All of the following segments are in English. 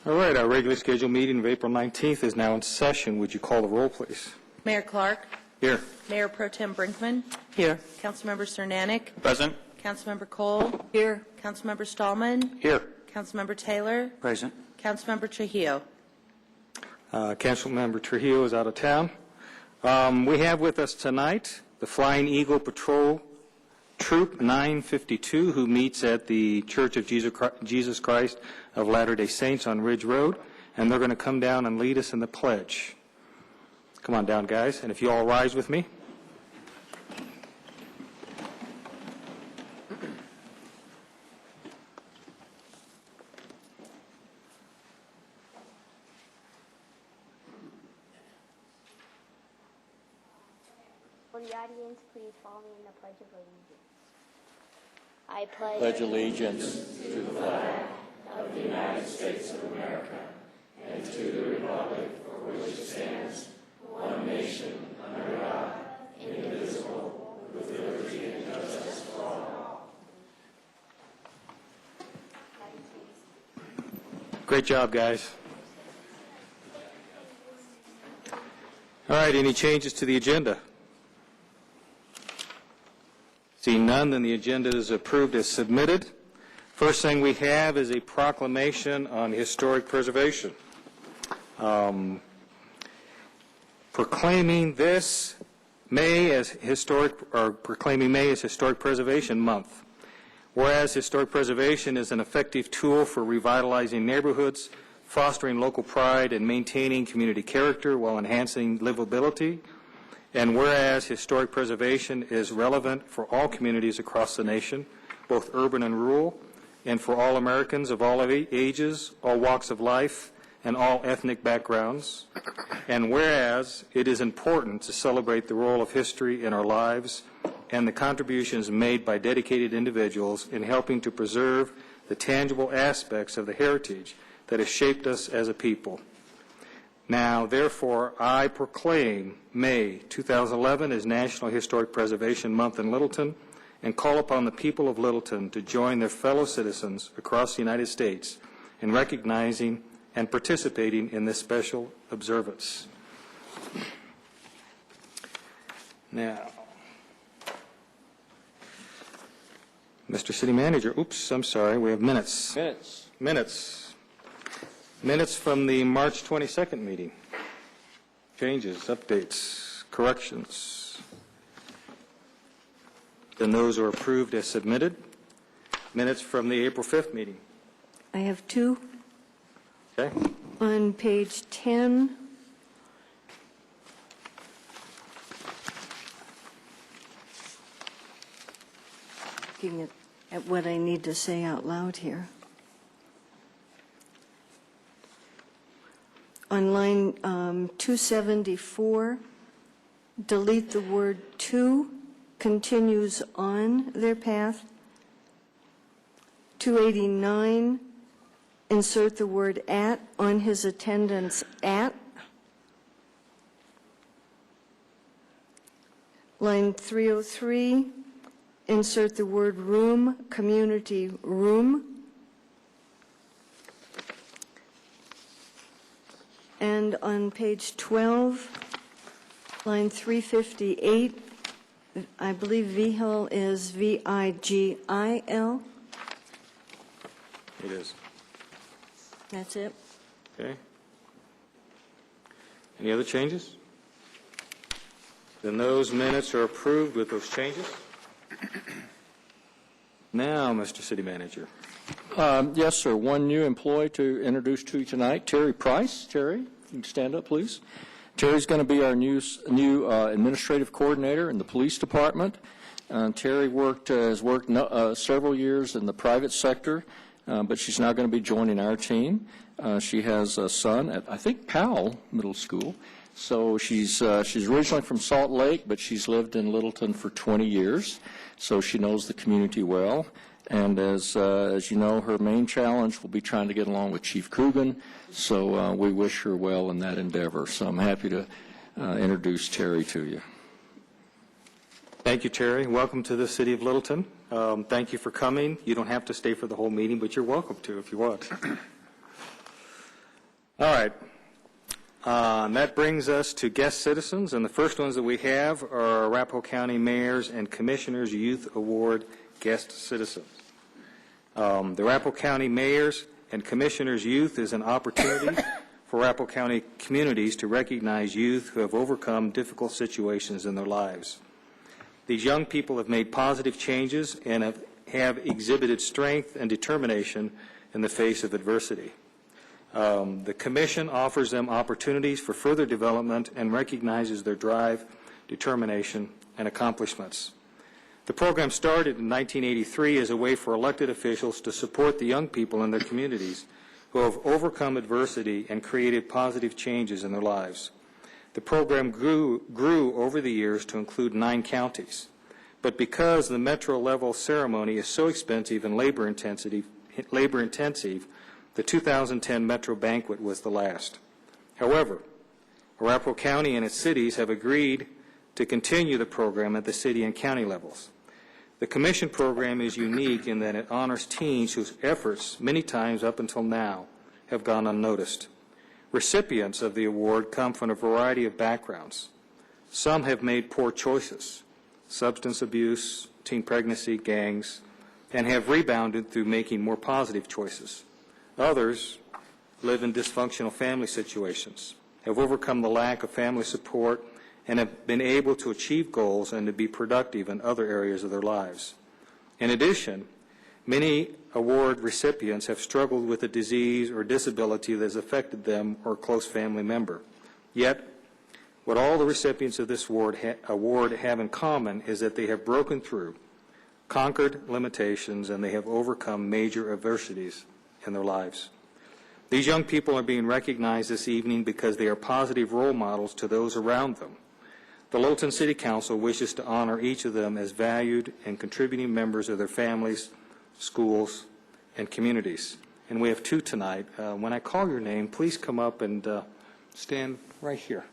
All right, our regularly scheduled meeting of April 19th is now in session. Would you call the roll, please? Mayor Clark. Here. Mayor Pro Tem Brinkman. Here. Councilmember Cernanik. Present. Councilmember Cole. Here. Councilmember Stallman. Here. Councilmember Taylor. Present. Councilmember Trujillo. Councilmember Trujillo is out of town. We have with us tonight the Flying Eagle Patrol Troop 952, who meets at the Church of Jesus Christ of Latter-day Saints on Ridge Road, and they're going to come down and lead us in the pledge. Come on down, guys, and if you all rise with me. For the audience, please follow me in the Pledge of Allegiance. I pledge allegiance to the flag of the United States of America and to the republic for which it stands, one nation, under God, indivisible, with liberty and justice for all. Great job, guys. All right, any changes to the agenda? Seeing none, then the agenda is approved as submitted. First thing we have is a proclamation on historic preservation. Proclaiming May as Historic Preservation Month. Whereas historic preservation is an effective tool for revitalizing neighborhoods, fostering local pride, and maintaining community character while enhancing livability. And whereas historic preservation is relevant for all communities across the nation, both urban and rural, and for all Americans of all ages, all walks of life, and all ethnic backgrounds. And whereas it is important to celebrate the role of history in our lives and the contributions made by dedicated individuals in helping to preserve the tangible aspects of the heritage that has shaped us as a people. Now, therefore, I proclaim May 2011 as National Historic Preservation Month in Littleton and call upon the people of Littleton to join their fellow citizens across the United States in recognizing and participating in this special observance. Now, Mr. City Manager, I'm sorry, we have minutes. Minutes from the March 22nd meeting. Changes, updates, corrections. Then those are approved as submitted. Minutes from the April 5th meeting. I have two. Okay. On page 10, looking at what I need to say out loud here. On line 274, delete the word to, continues on their path. 289, insert the word at, on his attendance at. Line 303, insert the word room, community room. And on page 12, line 358, I believe Vigil is V-I-G-I-L. It is. That's it. Okay. Any other changes? Then those minutes are approved with those changes. Now, Mr. City Manager. Yes, sir. One new employee to introduce to you tonight, Terry Price. Terry, you can stand up, please. Terry's going to be our new administrative coordinator in the police department. Terry has worked several years in the private sector, but she's now going to be joining our team. She has a son at, I think, Powell Middle School. So she's originally from Salt Lake, but she's lived in Littleton for 20 years. So she knows the community well. And as you know, her main challenge will be trying to get along with Chief Coogan. So we wish her well in that endeavor. So I'm happy to introduce Terry to you. Thank you, Terry. Welcome to the City of Littleton. Thank you for coming. You don't have to stay for the whole meeting, but you're welcome to if you want. All right. And that brings us to guest citizens, and the first ones that we have are Arapahoe County Mayors and Commissioners Youth Award guest citizens. The Arapahoe County Mayors and Commissioners Youth is an opportunity for Arapahoe County communities to recognize youth who have overcome difficult situations in their lives. These young people have made positive changes and have exhibited strength and determination in the face of adversity. The Commission offers them opportunities for further development and recognizes their drive, determination, and accomplishments. The program started in 1983 as a way for elected officials to support the young people in their communities who have overcome adversity and created positive changes in their lives. The program grew over the years to include 9 counties. But because the metro-level ceremony is so expensive and labor-intensive, the 2010 Metro Banquet was the last. However, Arapahoe County and its cities have agreed to continue the program at the city and county levels. The Commission program is unique in that it honors teens whose efforts, many times up until now, have gone unnoticed. Recipients of the award come from a variety of backgrounds. Some have made poor choices, substance abuse, teen pregnancy, gangs, and have rebounded through making more positive choices. Others live in dysfunctional family situations, have overcome the lack of family support, and have been able to achieve goals and to be productive in other areas of their lives. In addition, many award recipients have struggled with a disease or disability that has affected them or a close family member. Yet, what all the recipients of this award have in common is that they have broken through, conquered limitations, and they have overcome major adversities in their lives. These young people are being recognized this evening because they are positive role models to those around them. The Littleton City Council wishes to honor each of them as valued and contributing members of their families, schools, and communities. And we have 2 tonight. When I call your name, please come up and stand right here.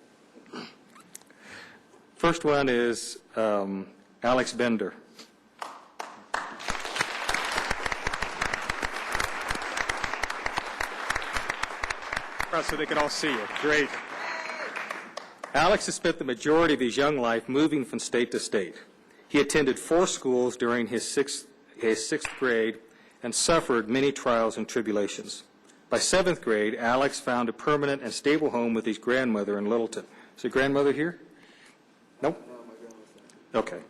First one is Alex Bender. So they can all see you. Great. Alex has spent the majority of his young life moving from state to state. He attended 4 schools during his sixth grade and suffered many trials and tribulations. By 7th grade, Alex found a permanent and stable home with his grandmother in Littleton. Is your grandmother here? Nope? Okay.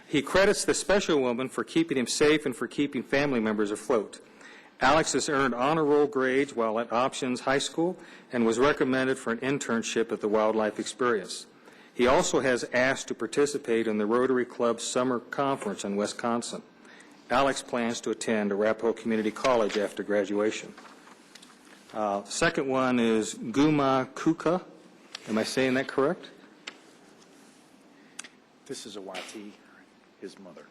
He credits the special woman for keeping him safe and for keeping family members afloat. Alex has earned honor roll grades while at Options High School and was recommended for an internship at the Wildlife Experience. He also has asked to participate in the Rotary Club Summer Conference in Wisconsin. Alex plans to attend Arapahoe Community College after graduation. Second one is Guma Kuka. Am I saying that correct? This is a YT, his mother.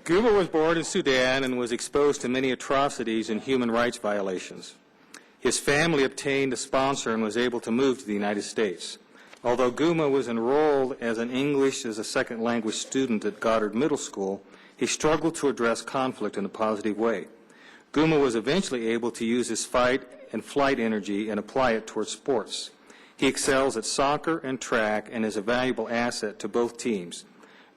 Guma was born in Sudan and was exposed to many atrocities and human rights violations. His family obtained a sponsor and was able to move to the United States. Although Guma was enrolled as an English as a second language student at Goddard Middle School, he struggled to address conflict in a positive way. Guma was eventually able to use his fight and flight energy and apply it towards sports. He excels at soccer and track and is a valuable asset to both teams.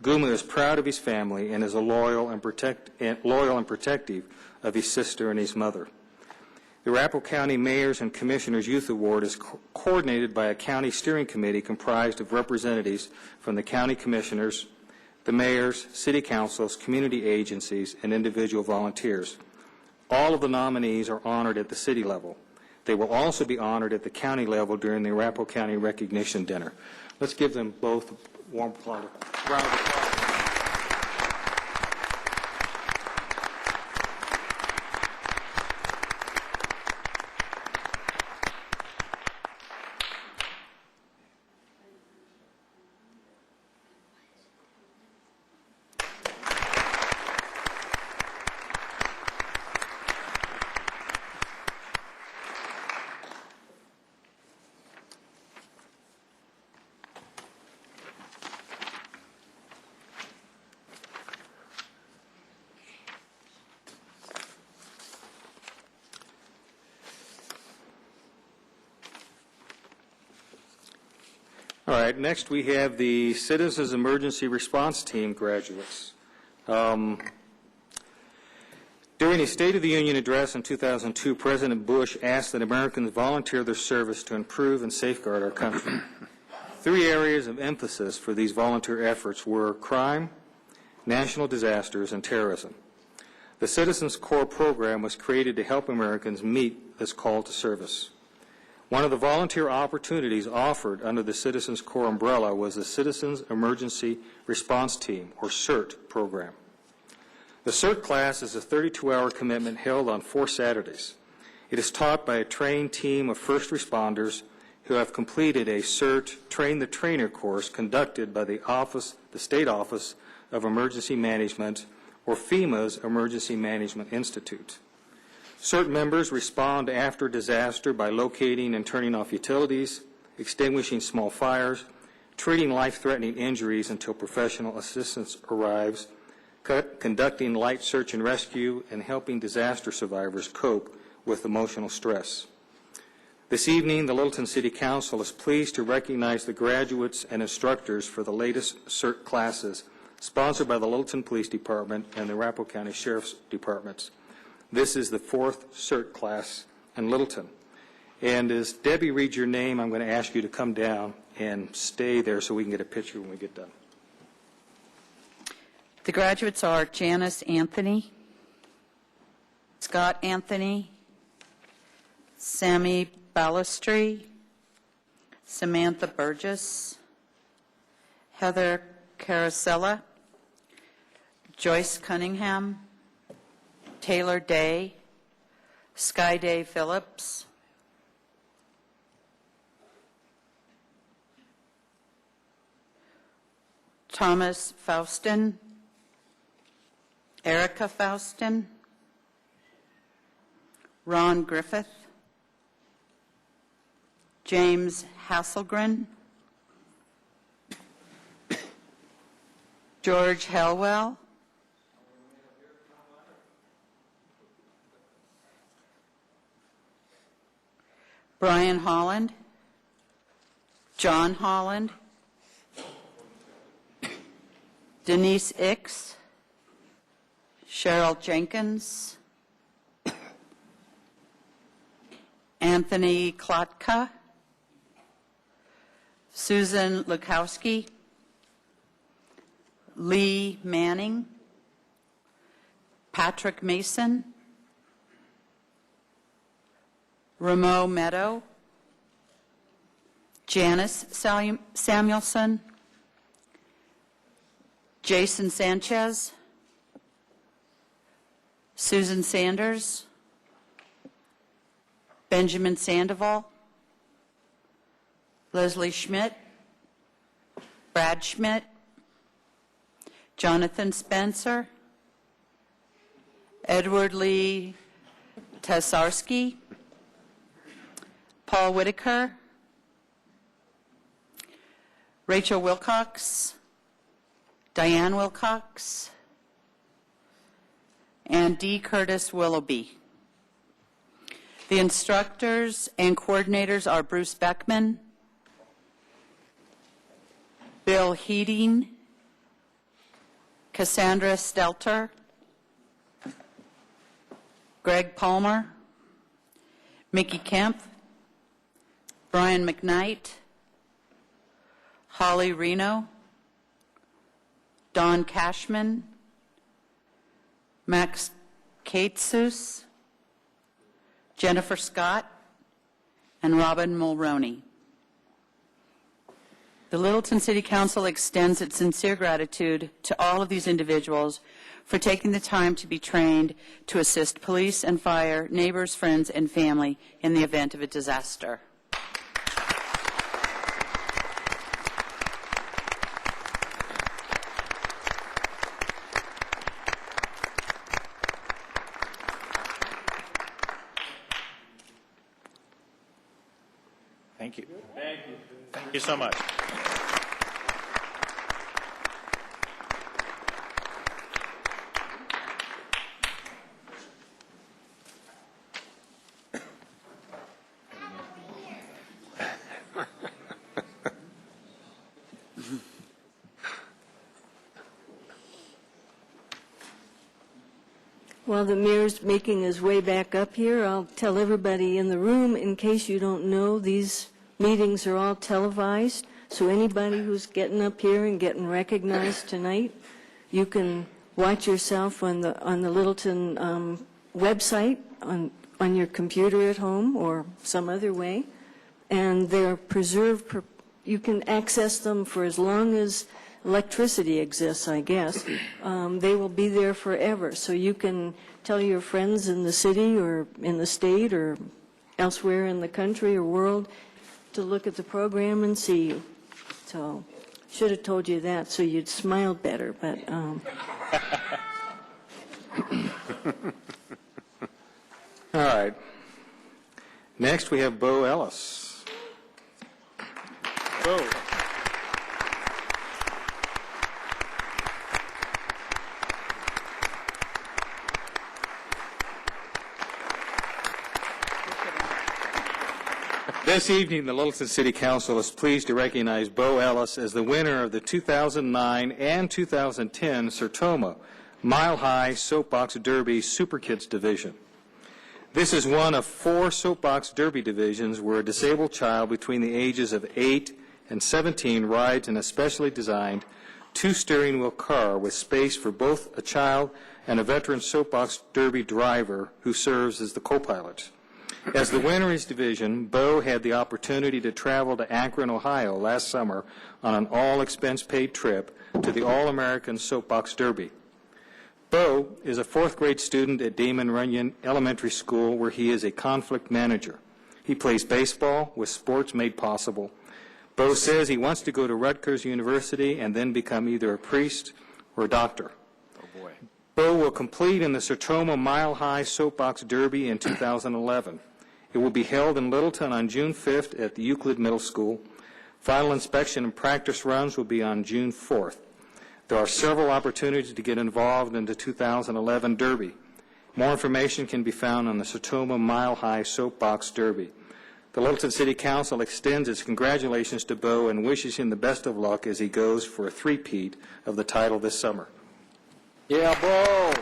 Guma is proud of his family and is loyal and protective of his sister and his mother. The Arapahoe County Mayors and Commissioners Youth Award is coordinated by a county steering committee comprised of representatives from the county commissioners, the mayors, city councils, community agencies, and individual volunteers. All of the nominees are honored at the city level. They will also be honored at the county level during the Arapahoe County Recognition Dinner. Let's give them both a warm round of applause. All right, next we have the Citizens Emergency Response Team graduates. During a State of the Union address in 2002, President Bush asked that Americans volunteer their service to improve and safeguard our country. 3 areas of emphasis for these volunteer efforts were crime, national disasters, and terrorism. The Citizens Corps program was created to help Americans meet this call to service. One of the volunteer opportunities offered under the Citizens Corps umbrella was the Citizens Emergency Response Team, or CERT, program. The CERT class is a 32-hour commitment held on 4 Saturdays. It is taught by a trained team of first responders who have completed a CERT Train the Trainer course conducted by the State Office of Emergency Management, or FEMA's Emergency Management Institute. CERT members respond after disaster by locating and turning off utilities, extinguishing small fires, treating life-threatening injuries until professional assistance arrives, conducting light search and rescue, and helping disaster survivors cope with emotional stress. This evening, the Littleton City Council is pleased to recognize the graduates and instructors for the latest CERT classes sponsored by the Littleton Police Department and the Arapahoe County Sheriff's Departments. This is the 4th CERT class in Littleton. And as Debbie reads your name, I'm going to ask you to come down and stay there so we can get a picture when we get done. The graduates are Janice Anthony, Scott Anthony, Sammy Ballestry, Samantha Burgess, Heather Carosella, Joyce Cunningham, Taylor Day, Sky Day Phillips, Thomas Faustin, Erica Faustin, Ron Griffith, James Hasselgren, George Helwell, Brian Holland, John Holland, Denise Ix, Cheryl Jenkins, Anthony Klotka, Susan Lukowski, Lee Manning, Patrick Mason, Ramo Meadow, Janice Samuelson, Jason Sanchez, Susan Sanders, Benjamin Sandoval, Leslie Schmidt, Brad Schmidt, Jonathan Spencer, Edward Lee Tesarski, Paul Whitaker, Rachel Wilcox, Diane Wilcox, and D. Curtis Willoughby. The instructors and coordinators are Bruce Beckman, Bill Heating, Cassandra Stelter, Greg Palmer, Mickey Kemp, Brian McKnight, Holly Reno, Don Cashman, Max Katesus, Jennifer Scott, and Robin Mulroney. The Littleton City Council extends its sincere gratitude to all of these individuals for taking the time to be trained to assist police and fire, neighbors, friends, and family in the event of a disaster. Thank you. Thank you. Thank you so much. While the mayor's making his way back up here, I'll tell everybody in the room, in case you don't know, these meetings are all televised, so anybody who's getting up here and getting recognized tonight, you can watch yourself on the Littleton website, on your computer at home or some other way, and they're preserved. You can access them for as long as electricity exists, I guess. They will be there forever, so you can tell your friends in the city or in the state or elsewhere in the country or world to look at the program and see you. So, should have told you that so you'd smile better, but... All right. Next, we have Bo Ellis. Bo. This evening, the Littleton City Council is pleased to recognize Bo Ellis as the winner of the 2009 and 2010 Sertoma Mile High Soapbox Derby Super Kids Division. This is one of 4 Soapbox Derby divisions where a disabled child between the ages of 8 and 17 rides an especially designed 2-steering wheel car with space for both a child and a veteran Soapbox Derby driver who serves as the co-pilot. As the winner of his division, Bo had the opportunity to travel to Akron, Ohio last summer on an all-expense-paid trip to the All-American Soapbox Derby. Bo is a 4th grade student at Damon Runyon Elementary School where he is a conflict manager. He plays baseball with sports made possible. Bo says he wants to go to Rutgers University and then become either a priest or a doctor. Oh, boy. Bo will compete in the Sertoma Mile High Soapbox Derby in 2011. It will be held in Littleton on June 5th at the Euclid Middle School. Final inspection and practice runs will be on June 4th. There are several opportunities to get involved in the 2011 Derby. More information can be found on the Sertoma Mile High Soapbox Derby. The Littleton City Council extends its congratulations to Bo and wishes him the best of luck as he goes for a three-peat of the title this summer. Yeah, Bo.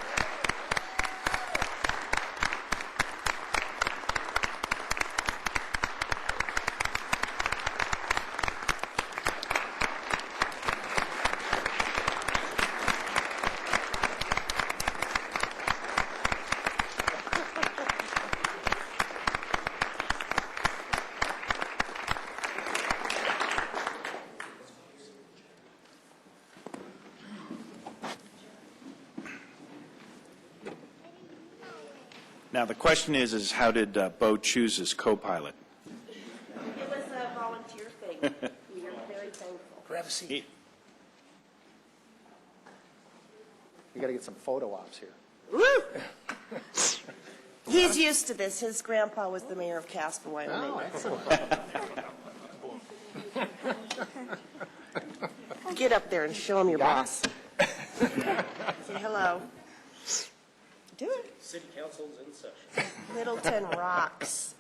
Now, the question is how did Bo choose his co-pilot? It was a volunteer thing. We are very thankful. Grab a seat. We got to get some photo ops here. Woo! He's used to this. His grandpa was the mayor of Casper, Wyoming. Oh, excellent. Get up there and show him your Got boss. Say hello. Do it. City Council's in session. Middleton rocks.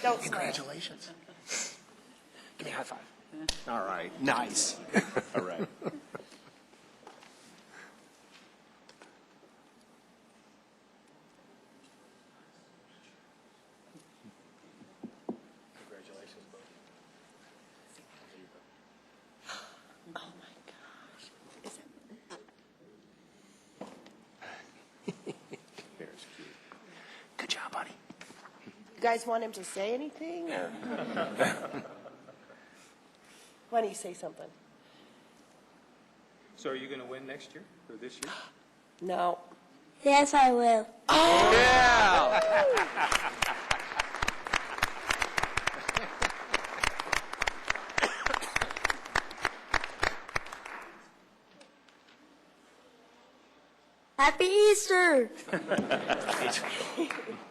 Don't smile. Congratulations. Give me a high five. All right. Nice. All right. Congratulations, Bo. Oh my gosh. Is it? There's cute. Good job, buddy. You guys want him to say anything? Or? Why don't you say something? So are you going to win next year or this year? No. Yes, I will. Happy Easter!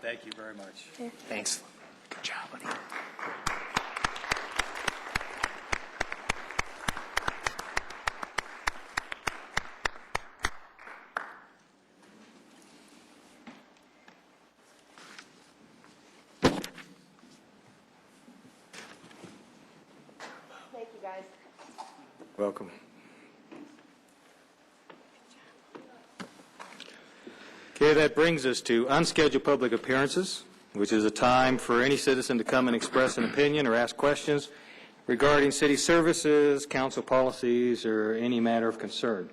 Thank you very much. Thanks. Good job, buddy. Thank you, guys. Welcome. Okay, that brings us to unscheduled public appearances, which is a time for any citizen to come and express an opinion or ask questions regarding city services, council policies, or any matter of concern.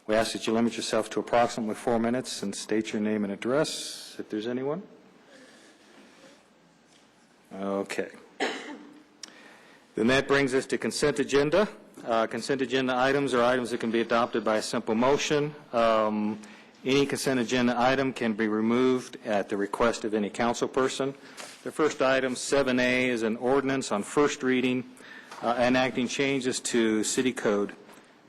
We ask that you limit yourself to approximately 4 minutes and state your name and address, if there's anyone. Okay. Then that brings us to consent agenda. Consent agenda items are items that can be adopted by a simple motion. Any consent agenda item can be removed at the request of any council person. The first item, 7A, is an ordinance on first reading enacting changes to city code.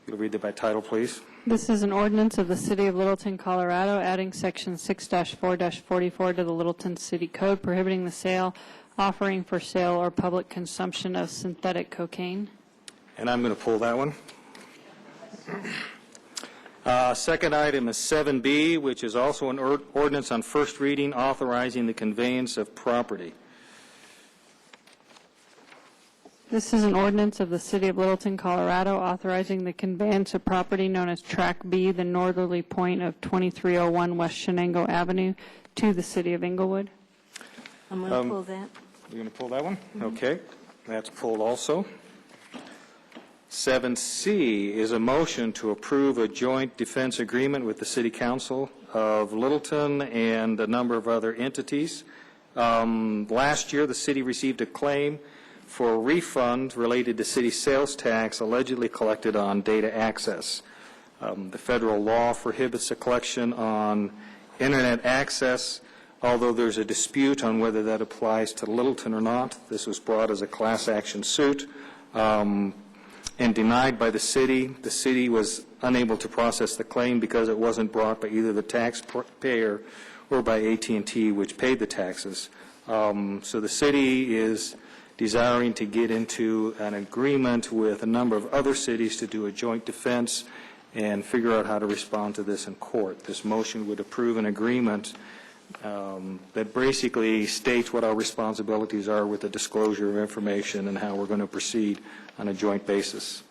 You'll read that by title, please. This is an ordinance of the City of Littleton, Colorado, adding Section 6-4-44 to the Littleton City Code, prohibiting the sale, offering for sale, or public consumption of synthetic cocaine. And I'm going to pull that one. Second item is 7B, which is also an ordinance on first reading authorizing the conveyance of property. This is an ordinance of the City of Littleton, Colorado, authorizing the conveyance of property known as Track B, the northerly point of 2301 West Shenango Avenue, to the City of Inglewood. I'm going to pull that. You're going to pull that one? Okay. That's pulled also. 7C is a motion to approve a joint defense agreement with the City Council of Littleton and a number of other entities. Last year, the city received a claim for a refund related to city sales tax allegedly collected on data access. The federal law prohibits the collection on Internet access, although there's a dispute on whether that applies to Littleton or not. This was brought as a class action suit and denied by the city. The city was unable to process the claim because it wasn't brought by either the taxpayer or by AT&T, which paid the taxes. So the city is desiring to get into an agreement with a number of other cities to do a joint defense and figure out how to respond to this in court. This motion would approve an agreement that basically states what our responsibilities are with the disclosure of information and how we're going to proceed on a joint basis.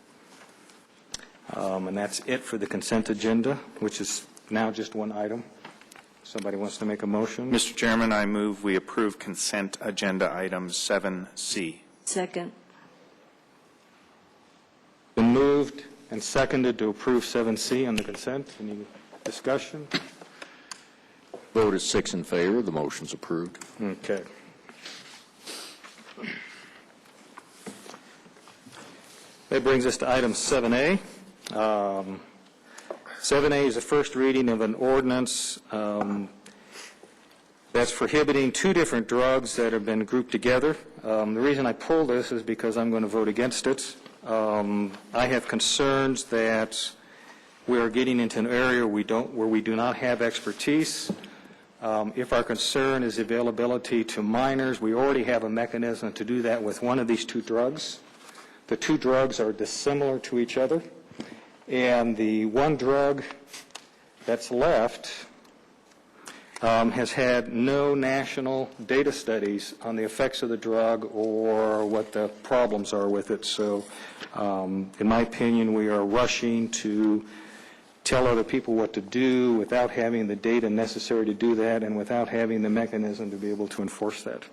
And that's it for the consent agenda, which is now just one item. Somebody wants to make a motion? Mr. Chairman, I move we approve consent agenda item 7C. Second. Been moved and seconded to approve 7C on the consent. Any discussion? Vote is 6 in favor. The motion's approved. Okay. That brings us to item 7A. 7A is the first reading of an ordinance that's prohibiting two different drugs that have been grouped together. The reason I pull this is because I'm going to vote against it. I have concerns that we are getting into an area where we do not have expertise. If our concern is availability to minors, we already have a mechanism to do that with one of these two drugs. The two drugs are dissimilar to each other, and the one drug that's left has had no national data studies on the effects of the drug or what the problems are with it. So, in my opinion, we are rushing to tell other people what to do without having the data necessary to do that and without having the mechanism to be able to enforce that.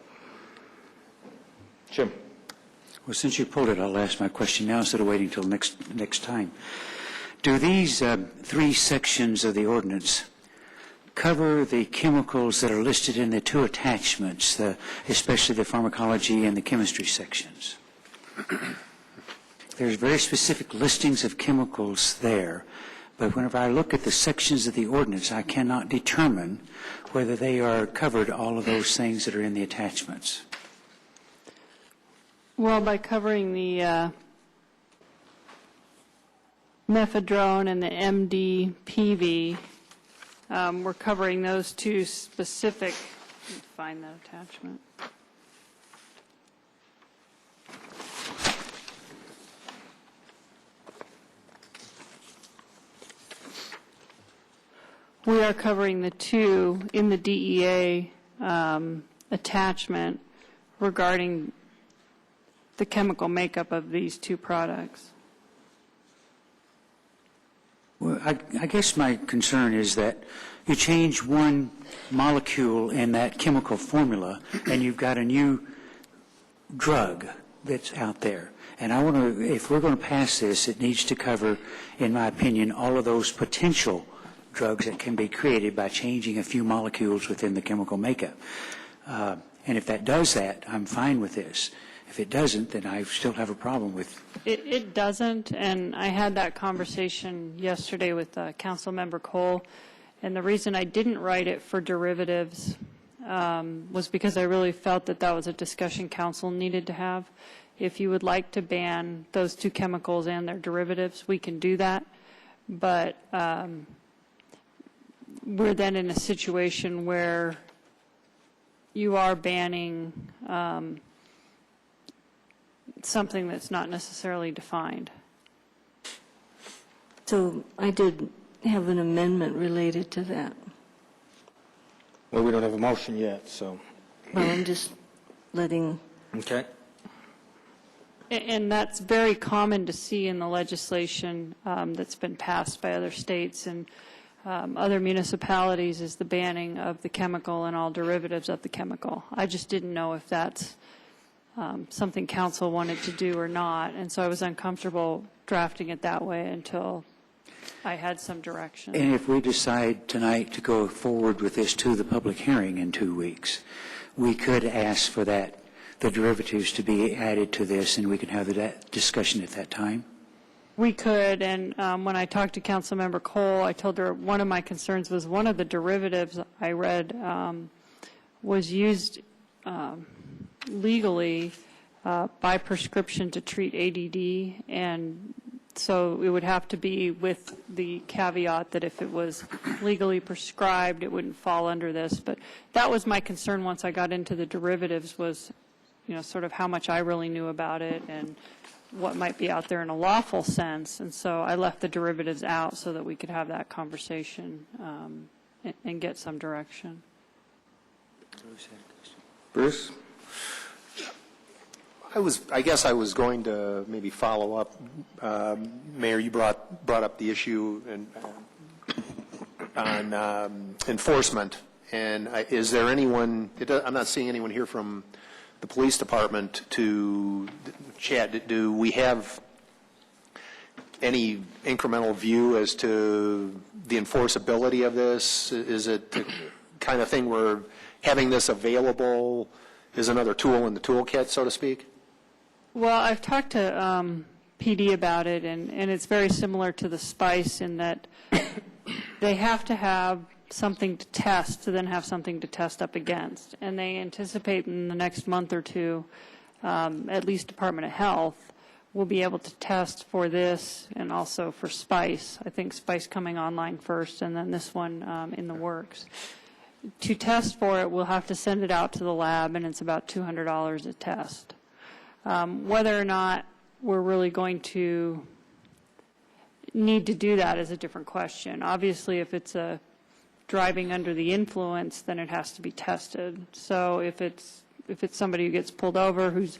Jim. Well, since you pulled it, I'll ask my question now instead of waiting until next time. Do these three sections of the ordinance cover the chemicals that are listed in the two attachments, especially the pharmacology and the chemistry sections? There's very specific listings of chemicals there, but whenever I look at the sections of the ordinance, I cannot determine whether they are covered, all of those things that are in the attachments. Well, by covering the mephedrone and the MDPV, we're covering those two specific. Let me find that attachment. We are covering the two in the DEA attachment regarding the chemical makeup of these two products. Well, I guess my concern is that You change one molecule in that chemical formula, and you've got a new drug that's out there. And I want to, if we're going to pass this, it needs to cover, in my opinion, all of those potential drugs that can be created by changing a few molecules within the chemical makeup. And if that does that, I'm fine with this. If it doesn't, then I still have a problem with It doesn't, and I had that conversation yesterday with Councilmember Cole, and the reason I didn't write it for derivatives was because I really felt that that was a discussion council needed to have. If you would like to ban those two chemicals and their derivatives, we can do that, but we're then in a situation where you are banning something that's not necessarily defined. So I did have an amendment related to that. Well, we don't have a motion yet, so. Well, I'm just letting, Okay. And that's very common to see in the legislation that's been passed by other states and other municipalities, is the banning of the chemical and all derivatives of the chemical. I just didn't know if that's something council wanted to do or not, and so I was uncomfortable drafting it that way until I had some direction. And if we decide tonight to go forward with this to the public hearing in 2 weeks, we could ask for that, the derivatives to be added to this, and we can have that discussion at that time. We could, and when I talked to Councilmember Cole, I told her one of my concerns was one of the derivatives I read was used legally by prescription to treat ADD, and so it would have to be with the caveat that if it was legally prescribed, it wouldn't fall under this. But that was my concern once I got into the derivatives, was, you know, sort of how much I really knew about it and what might be out there in a lawful sense. And so I left the derivatives out so that we could have that conversation and get some direction. Bruce? I guess I was going to maybe follow up. Mayor, you brought up the issue on enforcement. And is there anyone, I'm not seeing anyone here from the police department to chat. Do we have any incremental view as to the enforceability of this? Is it the kind of thing where having this available is another tool in the toolkit, so to speak? Well, I've talked to PD about it, and it's very similar to the SPICE in that they have to have something to test to then have something to test up against. And they anticipate in the next month or two, at least Department of Health will be able to test for this and also for SPICE. I think SPICE coming online first and then this one in the works. To test for it, we'll have to send it out to the lab, and it's about $200 a test. Whether or not we're really going to need to do that is a different question. Obviously, if it's a driving under the influence, then it has to be tested. So if it's somebody who gets pulled over who's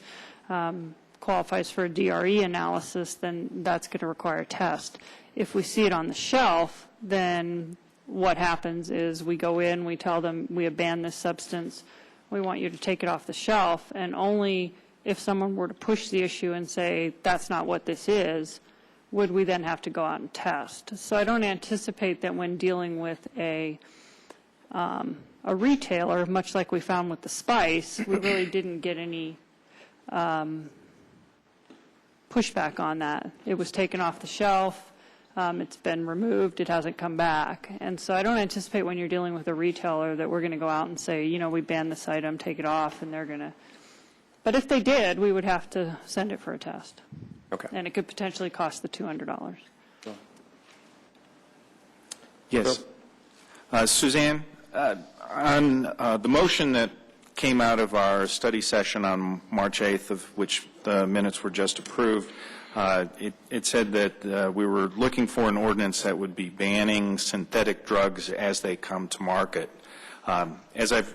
qualifies for a DRE analysis, then that's going to require a test. If we see it on the shelf, then what happens is we go in, we tell them we have banned this substance, we want you to take it off the shelf, and only if someone were to push the issue and say that's not what this is, would we then have to go out and test. So I don't anticipate that when dealing with a retailer, much like we found with the SPICE, we really didn't get any pushback on that. It was taken off the shelf. It's been removed. It hasn't come back. And so I don't anticipate when you're dealing with a retailer that we're going to go out and say, you know, we banned this item, take it off, and they're going to. But if they did, we would have to send it for a test. Okay. And it could potentially cost the $200. Yes. Suzanne, on the motion that came out of our study session on March 8th, of which the minutes were just approved, it said that we were looking for an ordinance that would be banning synthetic drugs as they come to market. As I've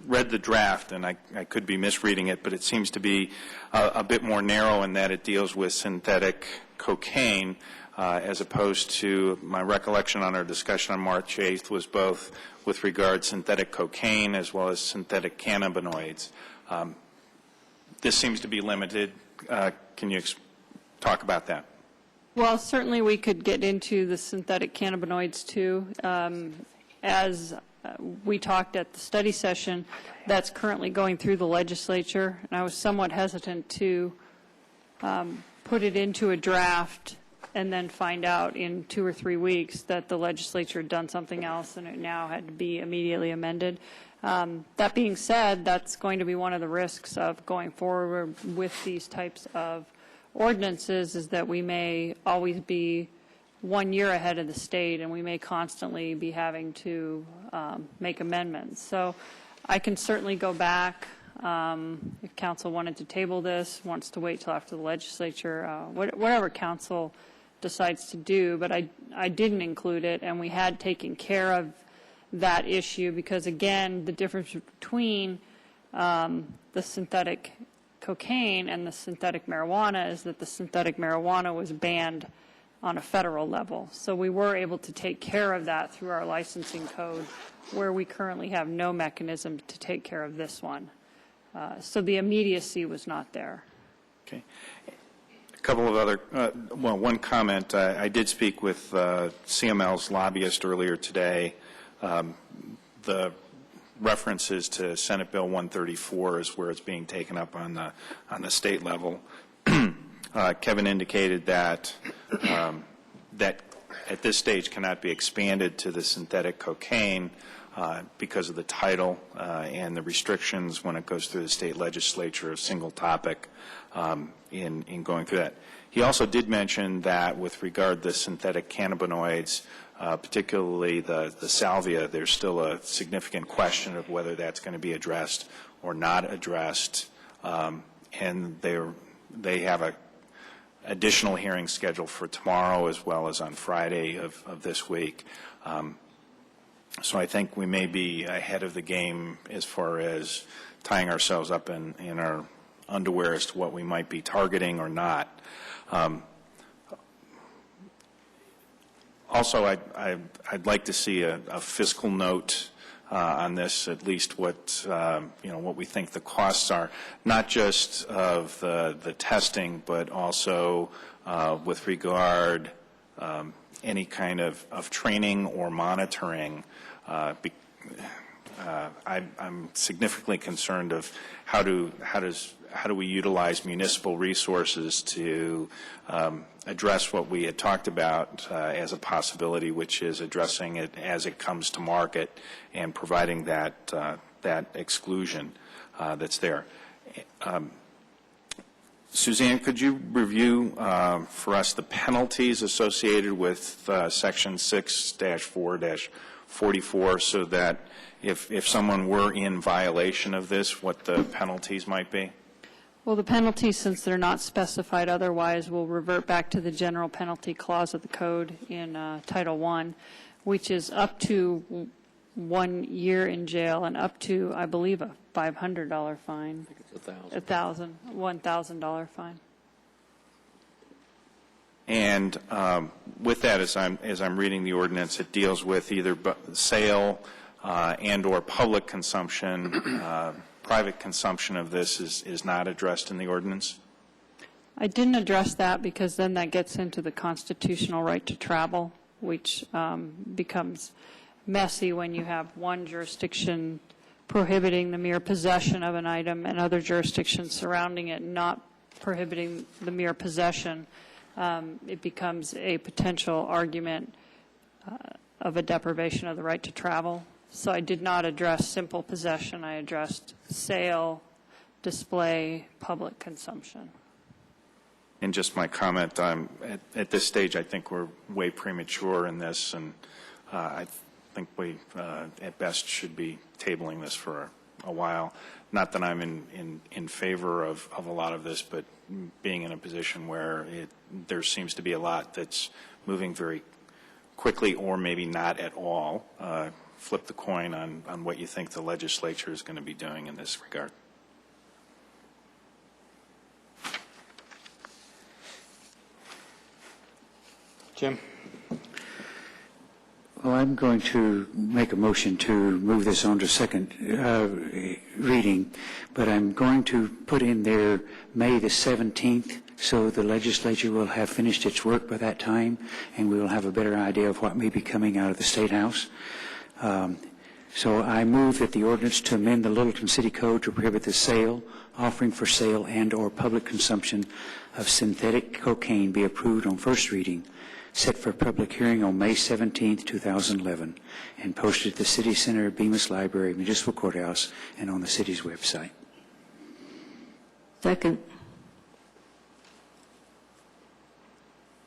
read the draft, and I could be misreading it, but it seems to be a bit more narrow in that it deals with synthetic cocaine. as opposed to my recollection on our discussion on March 8th was both with regard synthetic cocaine as well as synthetic cannabinoids. This seems to be limited. Can you talk about that? Well, certainly we could get into the synthetic cannabinoids too. As we talked at the study session, that's currently going through the legislature, and I was somewhat hesitant to put it into a draft and then find out in 2 or 3 weeks that the legislature had done something else and it now had to be immediately amended. That being said, that's going to be one of the risks of going forward with these types of ordinances, is that we may always be 1 year ahead of the state, and we may constantly be having to make amendments. So I can certainly go back if council wanted to table this, wants to wait till after the legislature, whatever council decides to do, but I didn't include it, and we had taken care of that issue because, again, the difference between the synthetic cocaine and the synthetic marijuana is that the synthetic marijuana was banned on a federal level. So we were able to take care of that through our licensing code, where we currently have no mechanism to take care of this one. So the immediacy was not there. Okay. A couple of other, well, one comment. I did speak with CML's lobbyist earlier today. The references to Senate Bill 134 is where it's being taken up on the state level. Kevin indicated that that at this stage cannot be expanded to the synthetic cocaine because of the title and the restrictions when it goes through the state legislature, a single topic in going through that. He also did mention that with regard to synthetic cannabinoids, particularly the salvia, there's still a significant question of whether that's going to be addressed or not addressed, and they have a additional hearing scheduled for tomorrow as well as on Friday of this week. So I think we may be ahead of the game as far as tying ourselves up in our underwear as to what we might be targeting or not. Also, I'd like to see a fiscal note on this, at least what what we think the costs are, not just of the testing, but also with regard any kind of training or monitoring. I'm significantly concerned of how do we utilize municipal resources to address what we had talked about as a possibility, which is addressing it as it comes to market and providing that exclusion that's there. Suzanne, could you review for us the penalties associated with Section 6-4-44 so that if someone were in violation of this, what the penalties might be? Well, the penalties, since they're not specified otherwise, will revert back to the general penalty clause of the code in Title I, which is up to 1 year in jail and up to, I believe, a $500 fine. I think it's $1,000 fine. And with that, as I'm reading the ordinance, it deals with either sale and/or public consumption. Private consumption of this is not addressed in the ordinance? I didn't address that because then that gets into the constitutional right to travel, which becomes messy when you have one jurisdiction prohibiting the mere possession of an item and other jurisdictions surrounding it not prohibiting the mere possession. It becomes a potential argument of a deprivation of the right to travel. So I did not address simple possession. I addressed sale, display, public consumption. And just my comment, at this stage, I think we're way premature in this, and I think we, at best, should be tabling this for a while. Not that I'm in favor of a lot of this, but being in a position where there seems to be a lot that's moving very quickly or maybe not at all. Flip the coin on what you think the legislature is going to be doing in this regard. Jim? Well, I'm going to make a motion to move this on to second reading, but I'm going to put in there May the 17th, so the legislature will have finished its work by that time, and we will have a better idea of what may be coming out of the State House. So I move that the ordinance to amend the Littleton City Code to prohibit the sale, offering for sale, and/or public consumption of synthetic cocaine be approved on first reading, set for public hearing on May 17, 2011, and posted at the City Center, Bemis Library, Municipal Courthouse, and on the city's website. Second.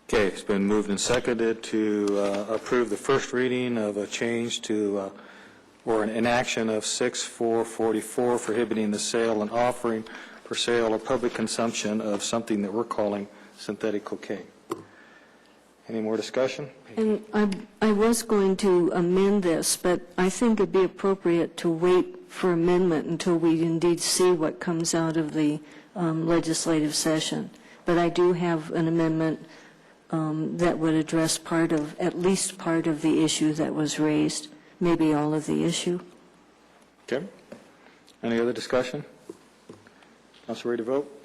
Okay, it's been moved and seconded to approve the first reading of a change to, or an inaction of 6444, prohibiting the sale and offering for sale or public consumption of something that we're calling synthetic cocaine. Any more discussion? And I was going to amend this, but I think it'd be appropriate to wait for amendment until we indeed see what comes out of the legislative session. But I do have an amendment that would address at least part of the issue that was raised, maybe all of the issue. Okay. Any other discussion? Council ready to vote?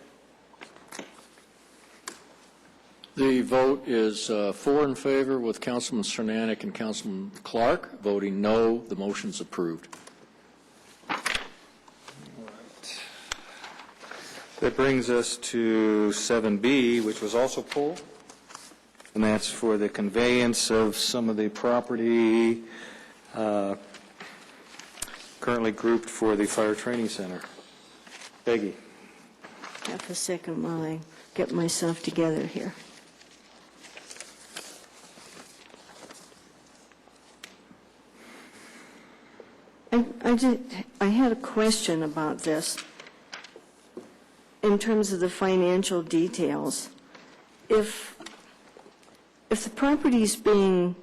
The vote is 4 in favor, with Councilman Cernanek and Councilman Clark voting no. The motion's approved. That brings us to 7B, which was also pulled, and that's for the conveyance of some of the property currently grouped for the Fire Training Center. Peggy. Half a second while I get myself together here. I had a question about this in terms of the financial details. If the property's being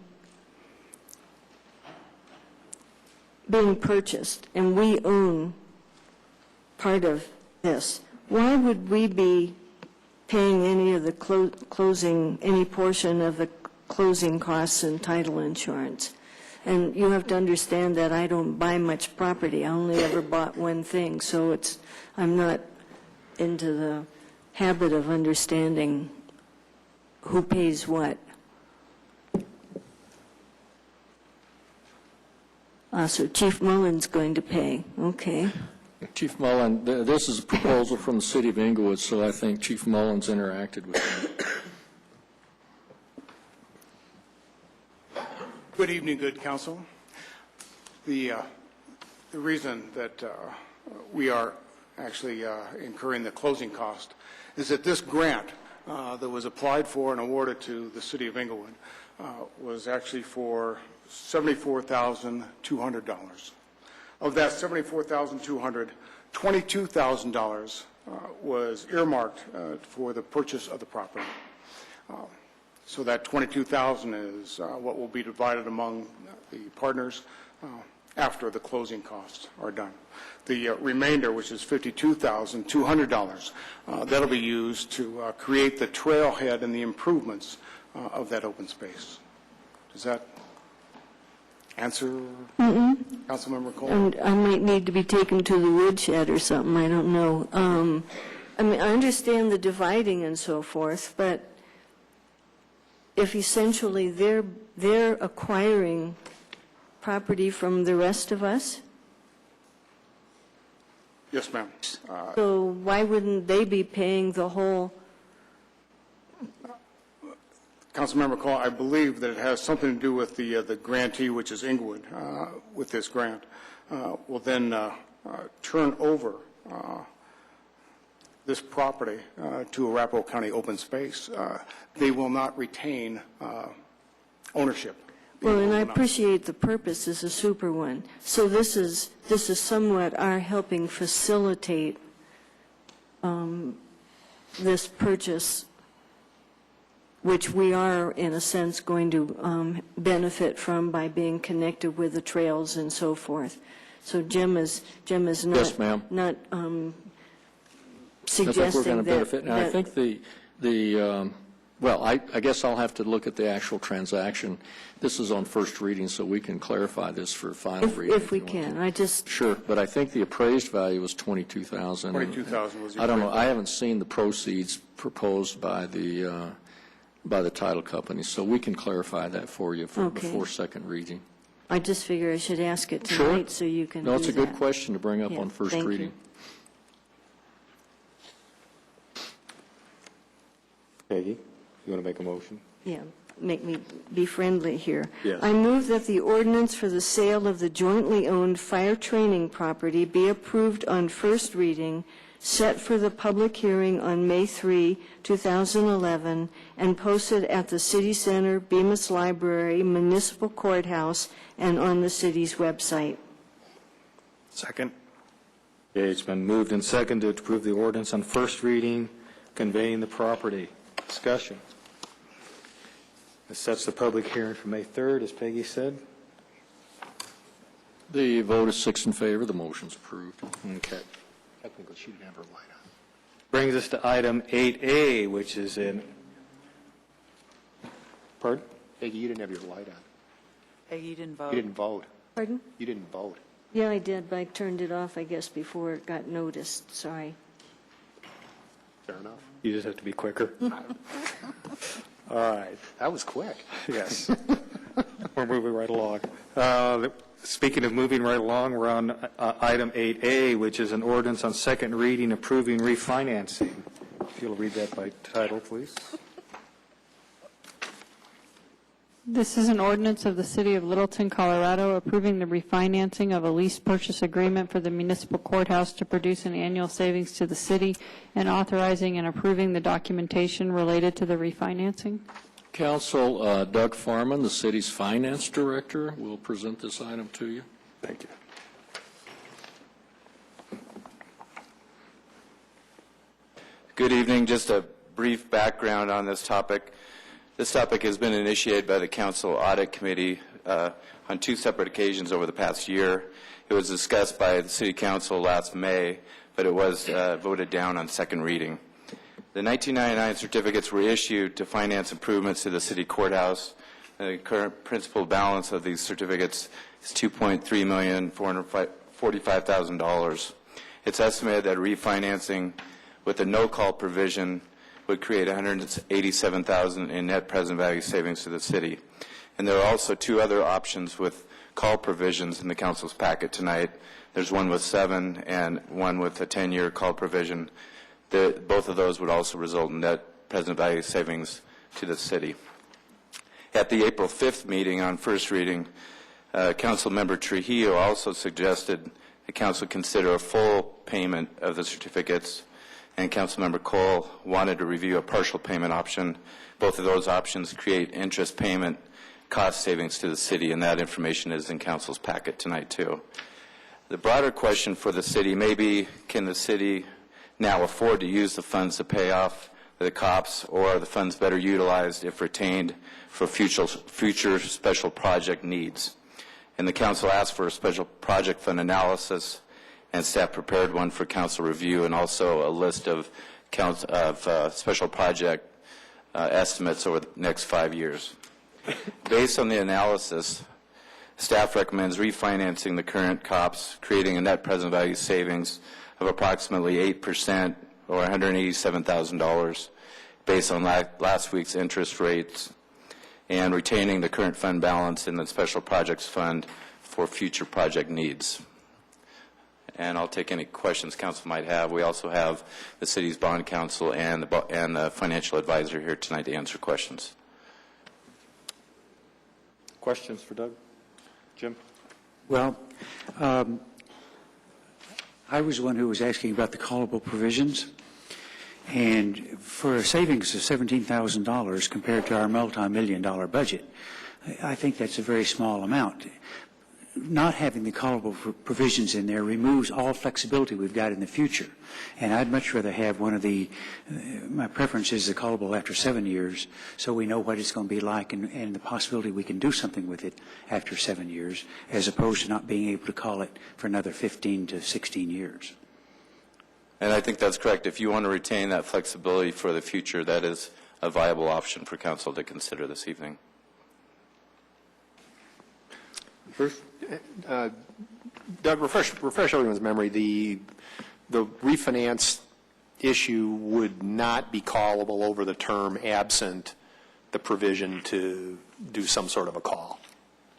purchased and we own part of this, why would we be paying any of the any portion of the closing costs and title insurance? And you have to understand that I don't buy much property. I only ever bought one thing, so I'm not into the habit of understanding who pays what. So Chief Mullen's going to pay. Okay. Chief Mullen, this is a proposal from the City of Inglewood, so I think Chief Mullen's interacted with that. Good evening, good council. The reason that we are actually incurring the closing cost is that this grant that was applied for and awarded to the City of Inglewood was actually for $74,200. Of that $74,200, $22,000 was earmarked for the purchase of the property. So that $22,000 is what will be divided among the partners after the closing costs are done. The remainder, which is $52,200, that'll be used to create the trailhead and the improvements of that open space. Does that answer, Councilmember Cole? And I might need to be taken to the woodshed or something. I don't know. I mean, I understand the dividing and so forth, but if essentially they're acquiring property from the rest of us, Yes, ma'am. so why wouldn't they be paying the whole? Councilmember Cole, I believe that it has something to do with the grantee, which is Inglewood, with this grant, will then turn over this property to Arapahoe County Open Space. They will not retain ownership. Well, and I appreciate the purpose is a super one. So this is somewhat our helping facilitate this purchase, which we are, in a sense, going to benefit from by being connected with the trails and so forth. So Jim is not, Yes, ma'am. not I think we're suggesting going to that. benefit. And I think the Well, I guess I'll have to look at the actual transaction. This is on first reading, so we can clarify this for final reading. If we you want can, to. I just, Sure, but I think the appraised value was $22,000. 22,000 was the I don't know, appraised I haven't seen the proceeds proposed by the title company, so we can clarify that for you Okay. before second reading. I just figure I should ask it Sure. tonight so you can do No, it's a good that. question to bring up Yeah, on first thank you. reading. Peggy, you want to make a motion? Yeah, make me be friendly here. Yes. I move that the ordinance for the sale of the jointly owned fire training property be approved on first reading, set for the public hearing on May 3, 2011, and posted at the City Center, Bemis Library, Municipal Courthouse, and on the city's website. Second. Okay, it's been moved and seconded to approve the ordinance on first reading, conveying the property. Discussion. This sets the public hearing for May 3rd, as Peggy said. The vote is 6 in favor, the motion's approved. Okay. Technically, she didn't have her light on. Brings us to item 8A, which is in, pardon? Peggy, you didn't have your light on. Peggy, you didn't vote. You didn't vote. Pardon? You didn't vote. Yeah, I did, but I turned it off, I guess, before it got noticed. Sorry. Fair enough. You just have to be quicker. All right. That was quick. Yes. We're moving right along. Speaking of moving right along, we're on item 8A, which is an ordinance on second reading approving refinancing. If you'll read that by title, please. This is an ordinance of the City of Littleton, Colorado, approving the refinancing of a lease purchase agreement for the municipal courthouse to produce an annual savings to the city, and authorizing and approving the documentation related to the refinancing. Council, Doug Farman, the city's finance director, will present this item to you. Thank you. Good evening. Just a brief background on this topic. This topic has been initiated by the Council Audit Committee on 2 separate occasions over the past year. It was discussed by the City Council last May, but it was voted down on second reading. The 1999 certificates were issued to finance improvements to the city courthouse. The current principal balance of these certificates is $2.3,445,000. It's estimated that refinancing with a no-call provision would create $187,000 in net present value savings to the city. And there are also 2 other options with call provisions in the council's packet tonight. There's one with 7 and one with a 10-year call provision. Both of those would also result in net present value savings to the city. At the April 5th meeting on first reading, Council Member Trujillo also suggested the council consider a full payment of the certificates, and Councilmember Cole wanted to review a partial payment option. Both of those options create interest payment cost savings to the city, and that information is in Council's packet tonight, too. The broader question for the city may be, can the city now afford to use the funds to pay off the cops, or are the funds better utilized if retained for future special project needs? And the Council asked for a special project fund analysis, and staff prepared one for council review, and also a list of special project estimates over the next 5 years. Based on the analysis, staff recommends refinancing the current COPS, creating a net present value savings of approximately 8%, or $187,000, based on last week's interest rates, and retaining the current fund balance in the special projects fund for future project needs. And I'll take any questions council might have. We also have the city's bond counsel and the financial advisor here tonight to answer questions. Questions for Doug? Jim? Well, I was the one who was asking about the callable provisions. And for a savings of $17,000 compared to our multi-million-dollar budget, I think that's a very small amount. Not having the callable provisions in there removes all flexibility we've got in the future. And I'd much rather have one of the, my preference is the callable after 7 years, so we know what it's going to be like and the possibility we can do something with it after 7 years, as opposed to not being able to call it for another 15 to 16 years. And I think that's correct. If you want to retain that flexibility for the future, that is a viable option for council to consider this evening. Doug, refresh everyone's memory. The refinance issue would not be callable over the term absent the provision to do some sort of a call.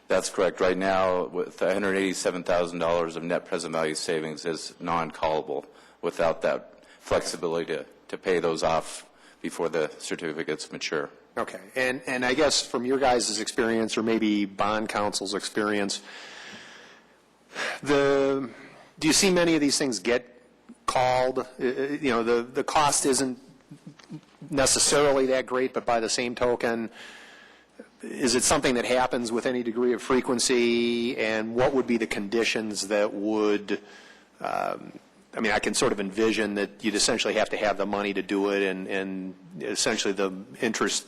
That's correct. Right now, with $187,000 of net present value savings is non-callable without that flexibility to pay those off before the certificates mature. Okay. And I guess from your guys' experience, or maybe bond counsel's experience, do you see many of these things get called? You know, the cost isn't necessarily that great, but by the same token, is it something that happens with any degree of frequency? And what would be the conditions that would, I mean, I can sort of envision that you'd essentially have to have the money to do it, and essentially the interest,